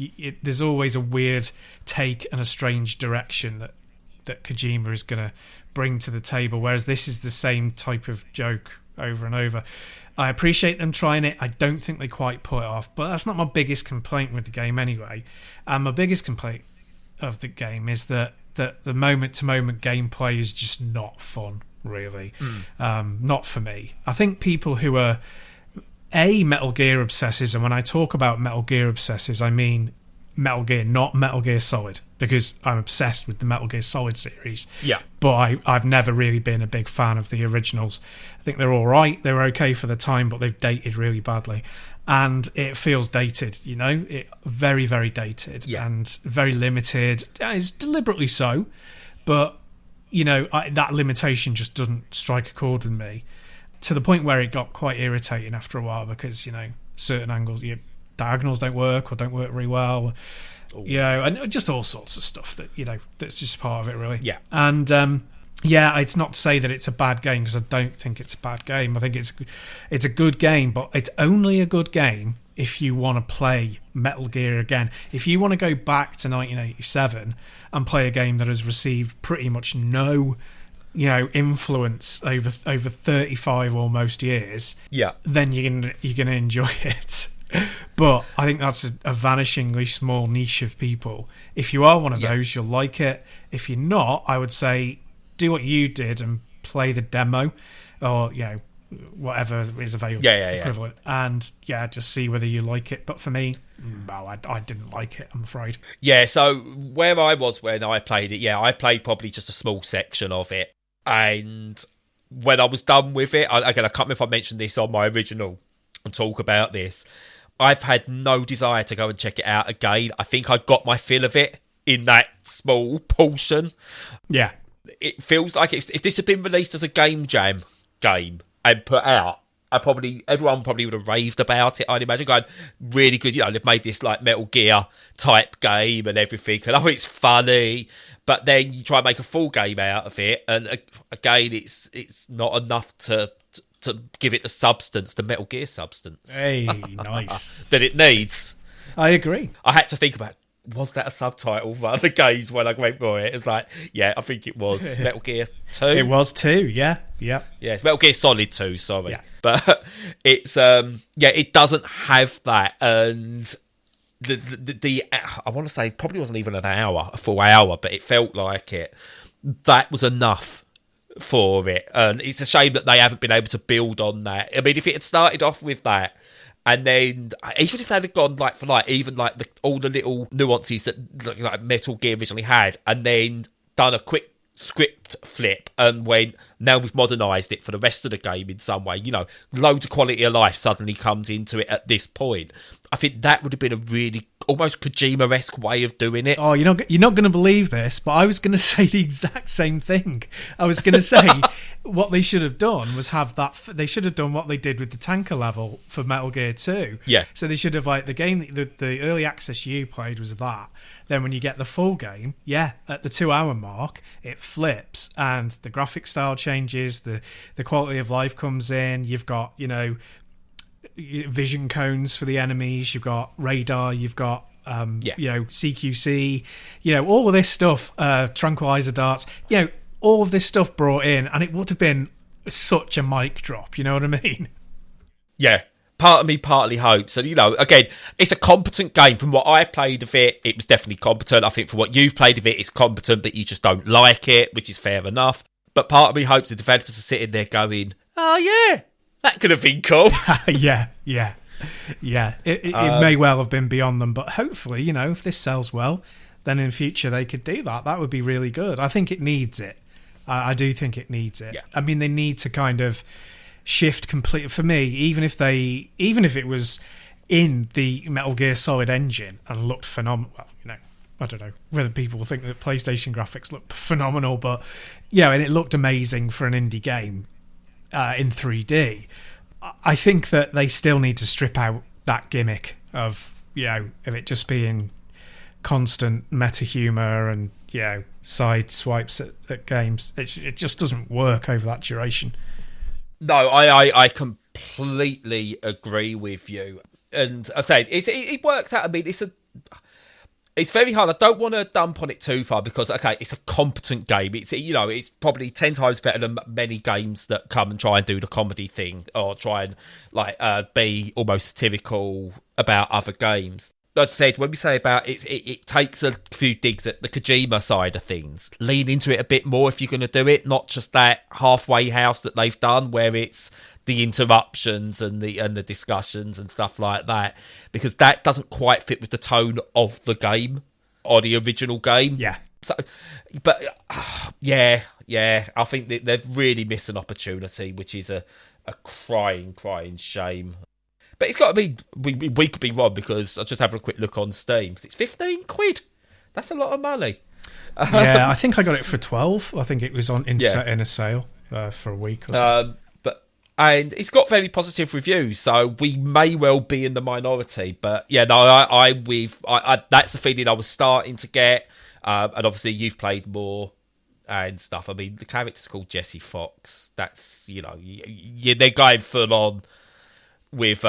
there's always a weird take and a strange direction that Kojima is going to bring to the table, whereas this is the same type of joke over and over. I appreciate them trying it. I don't think they quite pull it off, but that's not my biggest complaint with the game anyway. And my biggest complaint of the game is that the moment-to-moment gameplay is just not fun, really. Not for me. I think people who are Metal Gear obsessives, and when I talk about Metal Gear obsessives, I mean Metal Gear, not Metal Gear Solid, because I'm obsessed with the Metal Gear Solid series.
Yeah.
But I've never really been a big fan of the originals. I think they're all right. They were okay for the time, but they've dated really badly. And it feels dated, you know? Very, very dated and very limited. It's deliberately so, but, you know, that limitation just doesn't strike a chord with me, to the point where it got quite irritating after a while, because, you know, certain angles, your diagonals don't work or don't work very well. You know, and just all sorts of stuff that, you know, that's just part of it, really.
Yeah.
And, it's not to say that it's a bad game, because I don't think it's a bad game. I think it's a good game, but it's only a good game if you want to play Metal Gear again. If you want to go back to 1987 and play a game that has received pretty much no, you know, influence over 35 almost years, then you're gonna enjoy it. But I think that's a vanishingly small niche of people. If you are one of those, you'll like it. If you're not, I would say do what you did and play the demo, or whatever is available, equivalent, and just see whether you like it. But for me, no, I didn't like it, I'm afraid.
Yeah, so where I was when I played it, I played probably just a small section of it, and when I was done with it, I can't remember if I mentioned this on my original and talk about this. I've had no desire to go and check it out again. I think I got my fill of it in that small portion.
Yeah.
It feels like if this had been released as a Game Jam game and put out, everyone probably would have raved about it, I'd imagine. Going, really good, they've made this like Metal Gear type game and everything, and it's funny, but then you try and make a full game out of it, and again, it's not enough to give it the substance, the Metal Gear substance.
Hey, nice.
that it needs.
I agree.
I had to think about, was that a subtitle for other games when I went for it? It's like, I think it was Metal Gear 2.
It was 2, yeah. Yeah,
it's Metal Gear Solid 2, sorry.
Yeah.
But it's, it doesn't have that, and the I want to say, probably wasn't even a full hour, but it felt like it. That was enough for it, and it's a shame that they haven't been able to build on that. I mean, if it had started off with that, and then even if they'd have gone all the little nuances that like Metal Gear originally had, and then done a quick script flip and went, now we've modernised it for the rest of the game in some way, loads of quality of life suddenly comes into it at this point. I think that would have been a really almost Kojima-esque way of doing it.
Oh, you're not going to believe this, but I was going to say the exact same thing. I was going to say what they should have done was they should have done what they did with the tanker level for Metal Gear 2.
Yeah.
So they should have, the game, the early access you played was that. Then when you get the full game, at the 2-hour mark, it flips and the graphic style changes, the quality of life comes in, you've got, vision cones for the enemies, you've got radar, you've got CQC, all of this stuff, tranquilizer darts, all of this stuff brought in, and it would have been such a mic drop, you know what I mean?
Yeah. Part of me partly hopes, and again, it's a competent game. From what I played of it, it was definitely competent. I think from what you've played of it, it's competent, but you just don't like it, which is fair enough. But part of me hopes the developers are sitting there going, oh yeah, that could have been cool.
Yeah. It may well have been beyond them, but hopefully, if this sells well, then in future they could do that. That would be really good. I think it needs it. I do think it needs it.
Yeah.
I mean, they need to kind of shift completely. For me, even if it was in the Metal Gear Solid engine and looked phenomenal, I don't know whether people think that PlayStation graphics look phenomenal, but and it looked amazing for an indie game in 3D. I think that they still need to strip out that gimmick of it just being constant meta humor and side swipes at games. It just doesn't work over that duration.
No, I completely agree with you, and I say it works out. I mean, it's very hard. I don't want to dump on it too far because, it's a competent game. It's probably 10 times better than many games that come and try and do the comedy thing or try and be almost satirical about other games. As I said, when we say about it takes a few digs at the Kojima side of things. Lean into it a bit more if you're going to do it, not just that halfway house that they've done where it's the interruptions and the discussions and stuff like that, because that doesn't quite fit with the tone of the game or the original game.
Yeah.
So, but I think that they've really missed an opportunity, which is a crying shame. But it's got to be, we could be wrong because I just having a quick look on Steam. It's £15. That's a lot of money.
Yeah, I think I got it for 12. I think it was in a sale for a week or so.
And it's got very positive reviews, so we may well be in the minority. But that's the feeling I was starting to get. And obviously, you've played more and stuff. I mean, the character's called Jesse Fox. That's they're going full on with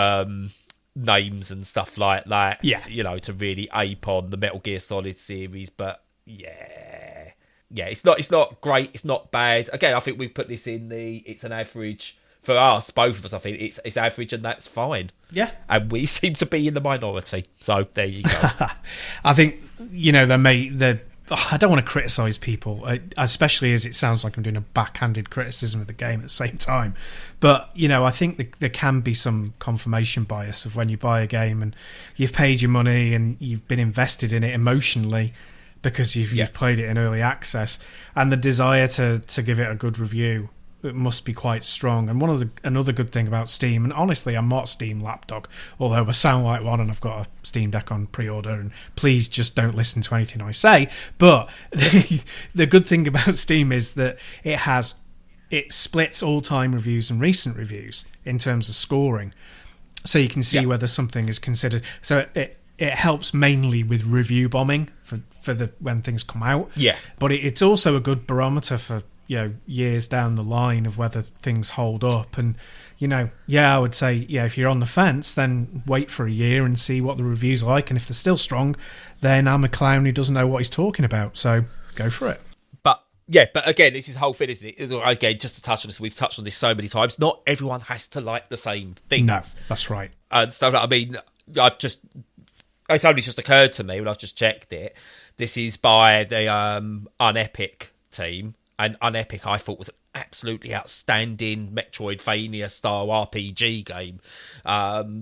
names and stuff like that.
Yeah,
to really ape on the Metal Gear Solid series. But it's not great. It's not bad. Again, I think we put this in it's an average for us, both of us, I think it's average, and that's fine.
Yeah.
And we seem to be in the minority. So there you go.
I think, I don't want to criticise people, especially as it sounds like I'm doing a backhanded criticism of the game at the same time. But, I think there can be some confirmation bias of when you buy a game and you've paid your money and you've been invested in it emotionally because you've played it in early access, and the desire to give it a good review, it must be quite strong. And another good thing about Steam, and honestly, I'm not a Steam lapdog, although I sound like one and I've got a Steam Deck on pre-order, and please just don't listen to anything I say. But the good thing about Steam is that it splits all-time reviews and recent reviews in terms of scoring, so you can see whether something is considered. So it helps mainly with review bombing for when things come out.
Yeah,
but it's also a good barometer for years down the line of whether things hold up. And I would say if you're on the fence, then wait for a year and see what the reviews are like, and if they're still strong, then I'm a clown who doesn't know what he's talking about, so go for it.
But again, this is the whole thing, isn't it? Again, just to touch on this, we've touched on this so many times, not everyone has to like the same things.
No, that's right.
And so, I mean, it's only just occurred to me when I've just checked it. This is by the Unepic team, and Unepic I thought was an absolutely outstanding Metroidvania style RPG game.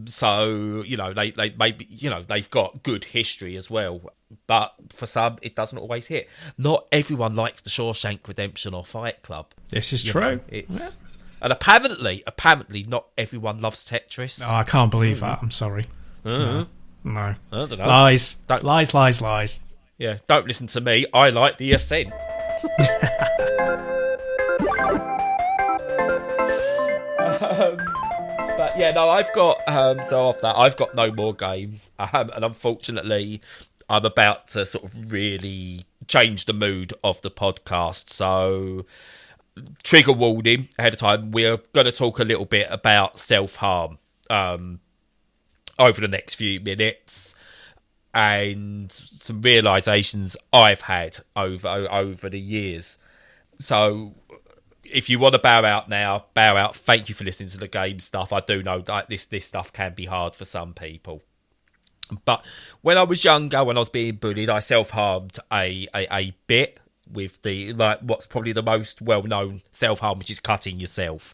So they maybe they've got good history as well, but for some it doesn't always hit. Not everyone likes the Shawshank Redemption or Fight Club.
This is true.
And apparently not everyone loves Tetris.
Oh, I can't believe that. I'm sorry. No.
I don't know.
Lies. Lies.
Yeah, don't listen to me. I like The Ascent. But I've got I've got no more games, and unfortunately I'm about to sort of really change the mood of the podcast, so trigger warning ahead of time, we're going to talk a little bit about self-harm over the next few minutes, and some realisations I've had over the years. So if you want to bow out now, bow out. Thank you for listening to the game stuff. I do know that this stuff can be hard for some people. But when I was younger, when I was being bullied, I self-harmed a bit with what's probably the most well-known self-harm, which is cutting yourself.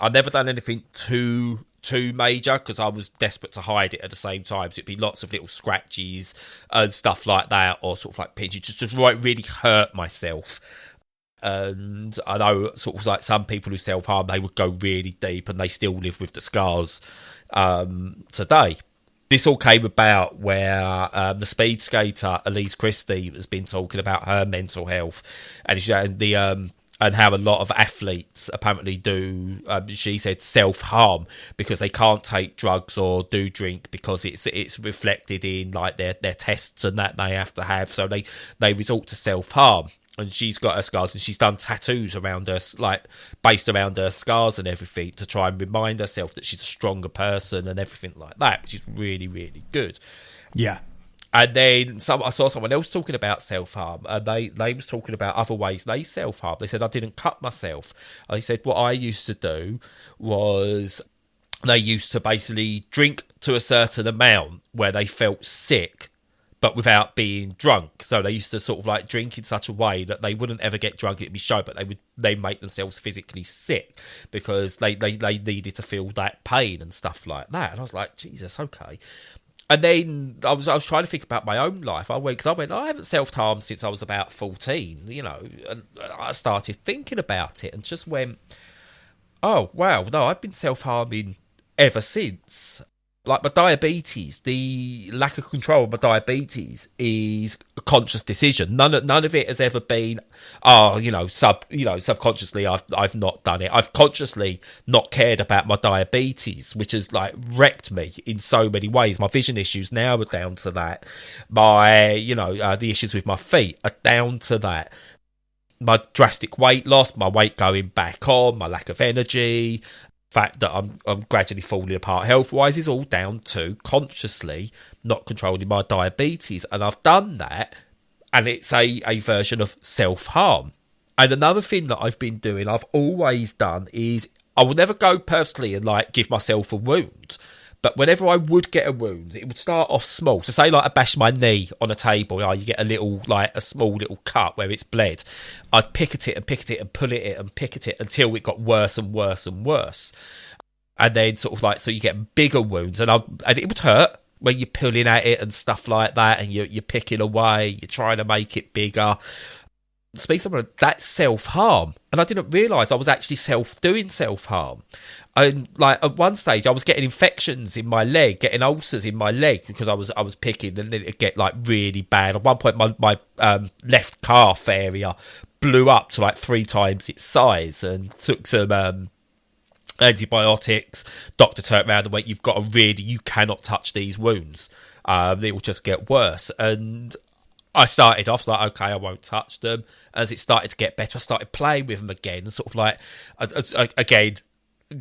I've never done anything too major because I was desperate to hide it at the same time. So it'd be lots of little scratches and stuff like that, or sort of like pinches, just to really hurt myself. And I know sort of like some people who self-harm, they would go really deep and they still live with the scars today. This all came about where the speed skater Elise Christie has been talking about her mental health and how a lot of athletes apparently do, she said, self-harm because they can't take drugs or do drink because it's reflected in like their tests and that they have to have, so they resort to self-harm. And she's got her scars, and she's done tattoos around her, like based around her scars and everything, to try and remind herself that she's a stronger person and everything like that, which is really, really good.
Yeah.
And then I saw someone else talking about self-harm, and they was talking about other ways they self-harm. They said, I didn't cut myself. And they said, what I used to do was they used to basically drink to a certain amount where they felt sick, but without being drunk. So they used to sort of like drink in such a way that they wouldn't ever get drunk, it'd be show, but they make themselves physically sick because they needed to feel that pain and stuff like that. And I was like, Jesus, okay. And then I was trying to think about my own life. I haven't self-harmed since I was about 14, and I started thinking about it and just went, oh, wow, no, I've been self-harming ever since. Like my diabetes, the lack of control of my diabetes is a conscious decision. None of it has ever been, subconsciously I've not done it. I've consciously not cared about my diabetes, which has like wrecked me in so many ways. My vision issues now are down to that. The issues with my feet are down to that. My drastic weight loss, my weight going back on, my lack of energy, fact that I'm gradually falling apart health-wise is all down to consciously not controlling my diabetes. And I've done that, and it's a version of self-harm. And another thing that I've been doing, I've always done, is I will never go personally and like give myself a wound. But whenever I would get a wound, it would start off small. So say like I bash my knee on a table, you get a little, like a small little cut where it's bled. I'd pick at it and pull it and pick at it until it got worse and worse and worse. And then sort of like, so you get bigger wounds and it would hurt when you're pulling at it and stuff like that. And you're picking away, you're trying to make it bigger. Speaking of that's self-harm. And I didn't realise I was actually doing self-harm. And like at one stage, I was getting infections in my leg, getting ulcers in my leg because I was picking, and then it'd get like really bad. At one point, my left calf area blew up to like 3 times its size, and took some antibiotics. Doctor turned around and went, you cannot touch these wounds. They will just get worse. And I started off like, okay, I won't touch them. As it started to get better, I started playing with them again, and sort of like again.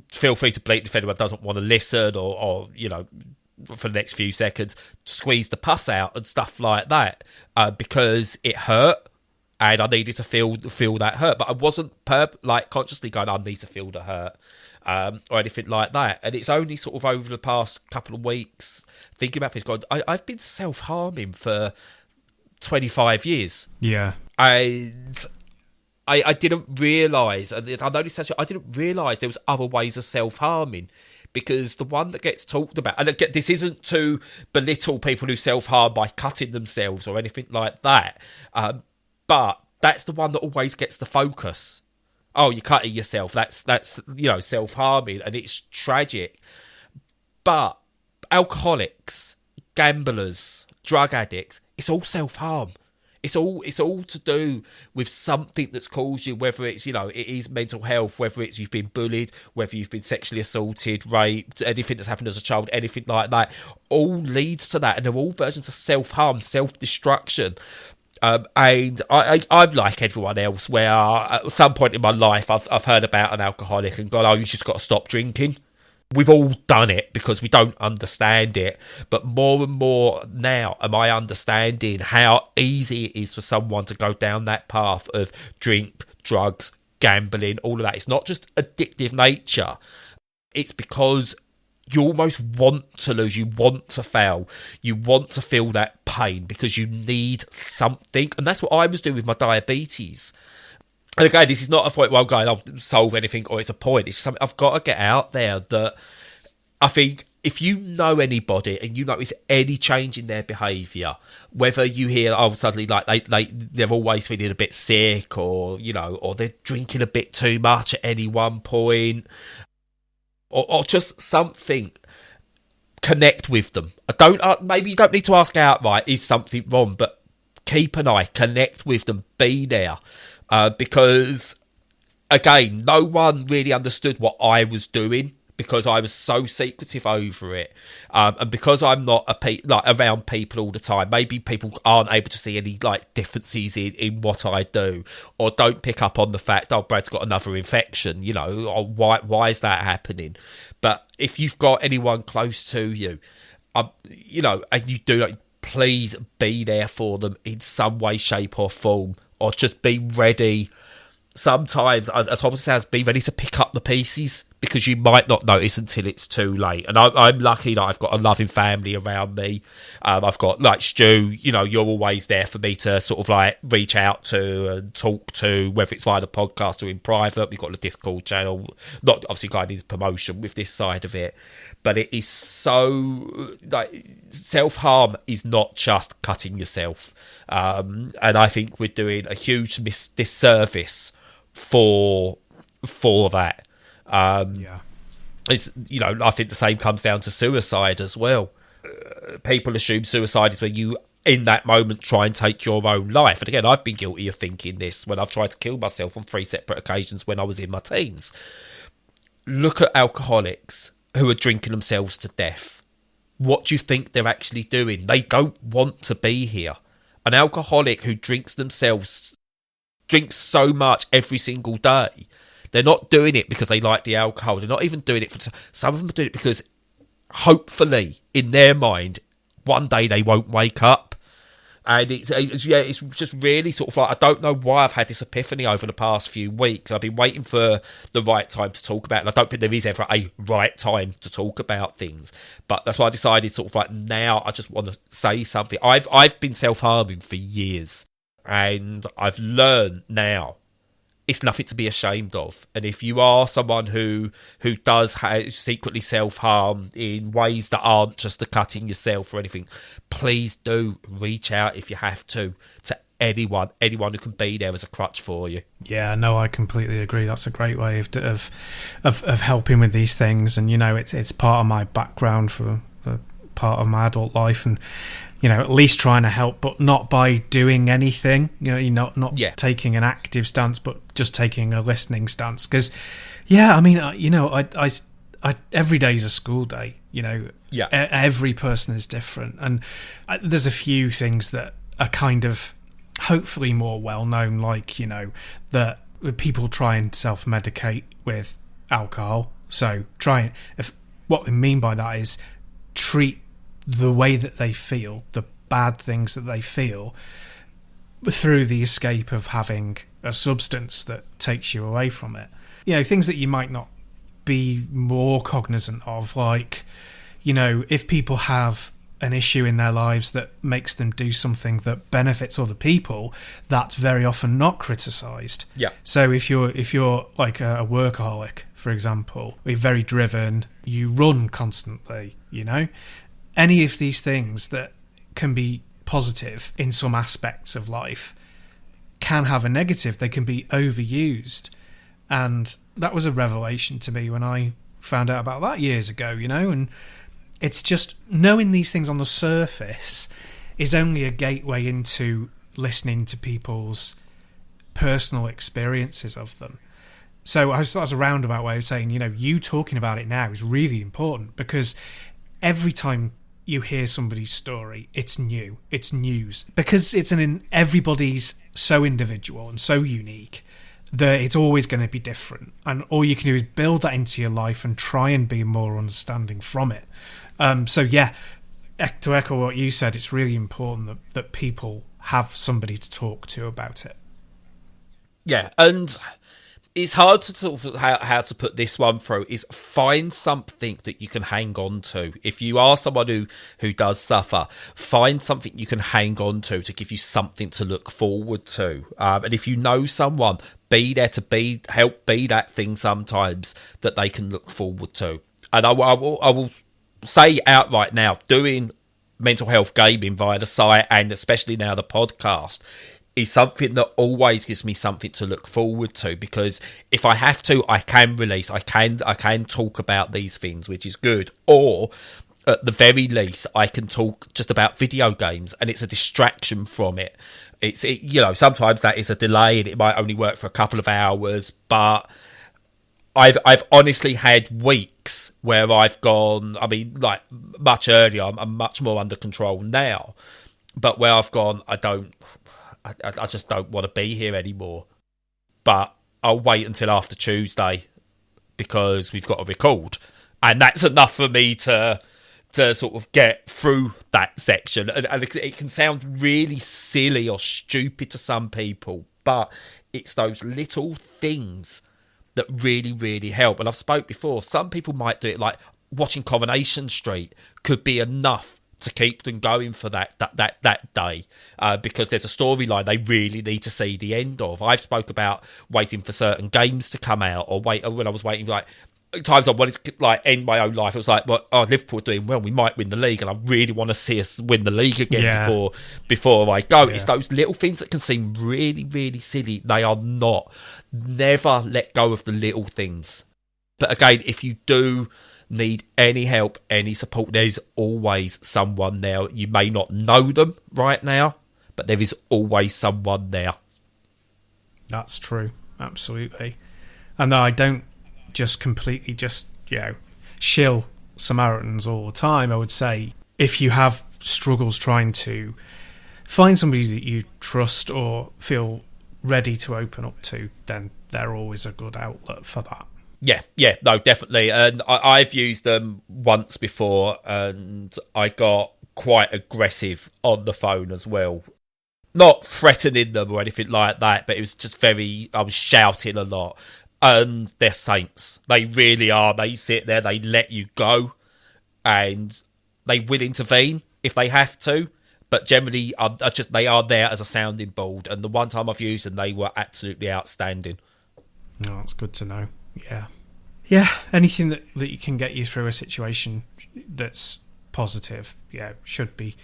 Feel free to bleep if anyone doesn't want to listen or for the next few seconds, squeeze the pus out and stuff like that because it hurt and I needed to feel that hurt. But I wasn't consciously going, I need to feel the hurt or anything like that. And it's only sort of over the past couple of weeks thinking about this, God, I've been self-harming for 25 years.
Yeah.
And I didn't realise, and I noticed actually, I didn't realise there was other ways of self-harming, because the one that gets talked about, and again, this isn't to belittle people who self-harm by cutting themselves or anything like that, but that's the one that always gets the focus. Oh, you're cutting yourself. That's self-harming, and it's tragic. But alcoholics, gamblers, drug addicts, it's all self-harm. It's all to do with something that's caused you, whether it's, it is mental health, whether it's you've been bullied, whether you've been sexually assaulted, raped, anything that's happened as a child, anything like that, all leads to that. And they're all versions of self-harm, self-destruction. And I'm like everyone else, where at some point in my life, I've heard about an alcoholic and gone, oh, you just got to stop drinking. We've all done it because we don't understand it. But more and more now am I understanding how easy it is for someone to go down that path of drink, drugs, gambling, all of that. It's not just addictive nature. It's because you almost want to lose. You want to fail. You want to feel that pain because you need something. And that's what I was doing with my diabetes. And again, this is not a point where I'm going, I'll solve anything, or it's a point. It's something I've got to get out there that I think if you know anybody and you notice any change in their behaviour, whether you hear, oh, suddenly like they're always feeling a bit sick, or, or they're drinking a bit too much at any one point, or just something, connect with them. Maybe you don't need to ask outright, is something wrong, but keep an eye, connect with them, be there. Because, again, no one really understood what I was doing because I was so secretive over it. And because I'm not around people all the time, maybe people aren't able to see any differences in what I do, or don't pick up on the fact, oh, Brad's got another infection, or why is that happening? But if you've got anyone close to you, and you do, please be there for them in some way, shape or form. Or just be ready. Sometimes, as Thomas says, be ready to pick up the pieces, because you might not notice until it's too late. And I'm lucky that I've got a loving family around me. I've got Stu. You're always there for me to sort of reach out to and talk to, whether it's via the podcast or in private. We've got the Discord channel. Not obviously going into promotion with this side of it, but it is so self-harm is not just cutting yourself. And I think we're doing a huge disservice for that. It's I think the same comes down to suicide as well. People assume suicide is when you, in that moment, try and take your own life. And again, I've been guilty of thinking this when I've tried to kill myself on 3 separate occasions when I was in my teens. Look at alcoholics who are drinking themselves to death. What do you think they're actually doing? They don't want to be here. An alcoholic who drinks so much every single day, they're not doing it because they like the alcohol. They're not even doing it for... Some of them are doing it because, hopefully, in their mind, one day they won't wake up. And it's just really sort of like, I don't know why I've had this epiphany over the past few weeks. I've been waiting for the right time to talk about it, and I don't think there is ever a right time to talk about things. But that's why I decided sort of like, now I just want to say something. I've been self-harming for years, and I've learned now it's nothing to be ashamed of. And if you are someone who does secretly self-harm in ways that aren't just the cutting yourself or anything, please do reach out if you have to anyone who can be there as a crutch for you.
Yeah, no, I completely agree. That's a great way of helping with these things. And, you know, it's part of my background for part of my adult life, and, you know, at least trying to help, but not by doing anything. You know, you're not taking an active stance, but just taking a listening stance. Because, yeah, I mean, you know, I every day is a school day. You know, every person is different, and there's a few things that are kind of hopefully more well known, like, you know, that people try and self-medicate with alcohol. So what we mean by that is treat the way that they feel, the bad things that they feel, through the escape of having a substance that takes you away from it. You know, things that you might not be more cognizant of, like, you know, if people have an issue in their lives that makes them do something that benefits other people, that's very often not criticised.
Yeah.
So if you're like a workaholic, for example, you're very driven, you run constantly, you know, any of these things that can be positive in some aspects of life can have a negative. They can be overused. And that was a revelation to me when I found out about that years ago, you know, and it's just knowing these things on the surface is only a gateway into listening to people's personal experiences of them. So that was a roundabout way of saying, you know, you talking about it now is really important, because every time you hear somebody's story, it's new, it's news, because everybody's so individual and so unique that it's always going to be different, and all you can do is build that into your life and try and be more understanding from it. So yeah, to echo what you said, it's really important that people have somebody to talk to about it.
Yeah, and it's hard to sort of how to put this one through, is find something that you can hang on to. If you are someone who does suffer, find something you can hang on to give you something to look forward to. And if you know someone, be there to help be that thing sometimes that they can look forward to. And I will say outright now, doing mental health gaming via the site, and especially now the podcast, is something that always gives me something to look forward to, because if I have to, I can release, I can talk about these things, which is good. Or at the very least, I can talk just about video games, and it's a distraction from it. You know, sometimes that is a delay, and it might only work for a couple of hours, but I've honestly had weeks where I've gone, I mean, like much earlier, I'm much more under control now, but where I've gone, I just don't want to be here anymore. But I'll wait until after Tuesday, because we've got to record, and that's enough for me to sort of get through that section. And it can sound really silly or stupid to some people, but it's those little things that really, really help. And I've spoke before, some people might do it, like watching Coronation Street could be enough to keep them going for that day, because there's a storyline they really need to see the end of. I've spoke about waiting for certain games to come out, or when I was waiting, like times I wanted to like end my own life. It was like, well, Liverpool are doing well, we might win the league, and I really want to see us win the league again before I go. Yeah. It's those little things that can seem really, really silly. They are not. Never let go of the little things. But again, if you do need any help, any support, there's always someone there. You may not know them right now, but there is always someone there.
That's true, absolutely. And I don't just completely shill Samaritans all the time. I would say if you have struggles trying to find somebody that you trust or feel ready to open up to, then they're always a good outlet for that.
Yeah, no, definitely. And I've used them once before, and I got quite aggressive on the phone as well. not threatening them or anything like that, but it was just I was shouting a lot. And they're saints. They really are. They sit there, they let you go, and they will intervene if they have to. But generally, they are there as a sounding board. And the one time I've used them, they were absolutely outstanding.
Oh, that's good to know. Yeah. Yeah, anything that you can get you through a situation that's positive, should be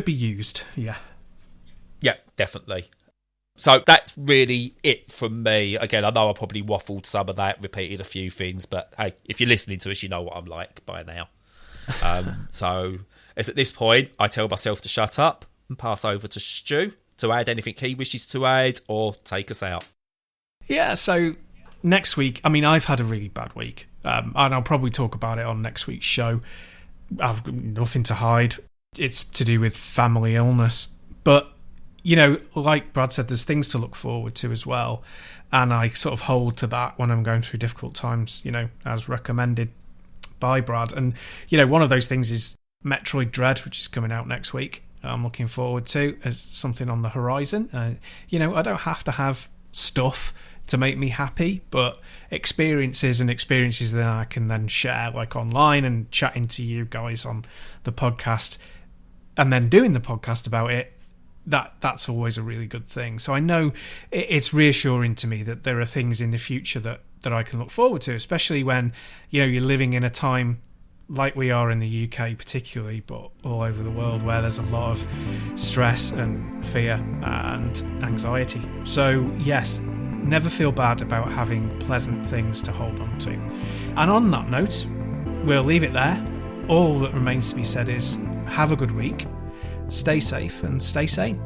used. Yeah.
Yeah, definitely. So that's really it from me. Again, I know I probably waffled some of that, repeated a few things, but hey, if you're listening to us, you know what I'm like by now. So it's at this point, I tell myself to shut up and pass over to Stu to add anything he wishes to add or take us out.
Yeah, so next week, I mean, I've had a really bad week, and I'll probably talk about it on next week's show. I've got nothing to hide. It's to do with family illness, but like Brad said, there's things to look forward to as well. And I sort of hold to that when I'm going through difficult times, as recommended by Brad. And, one of those things is Metroid Dread, which is coming out next week. I'm looking forward to as something on the horizon. I don't have to have stuff to make me happy, but experiences that I can then share, like online and chatting to you guys on the podcast and then doing the podcast about it. That's always a really good thing. So I know it's reassuring to me that there are things in the future that I can look forward to, especially when you're living in a time like we are in the UK particularly, but all over the world, where there's a lot of stress and fear and anxiety. So yes, never feel bad about having pleasant things to hold on to. And on that note, we'll leave it there. All that remains to be said is have a good week. Stay safe and stay sane.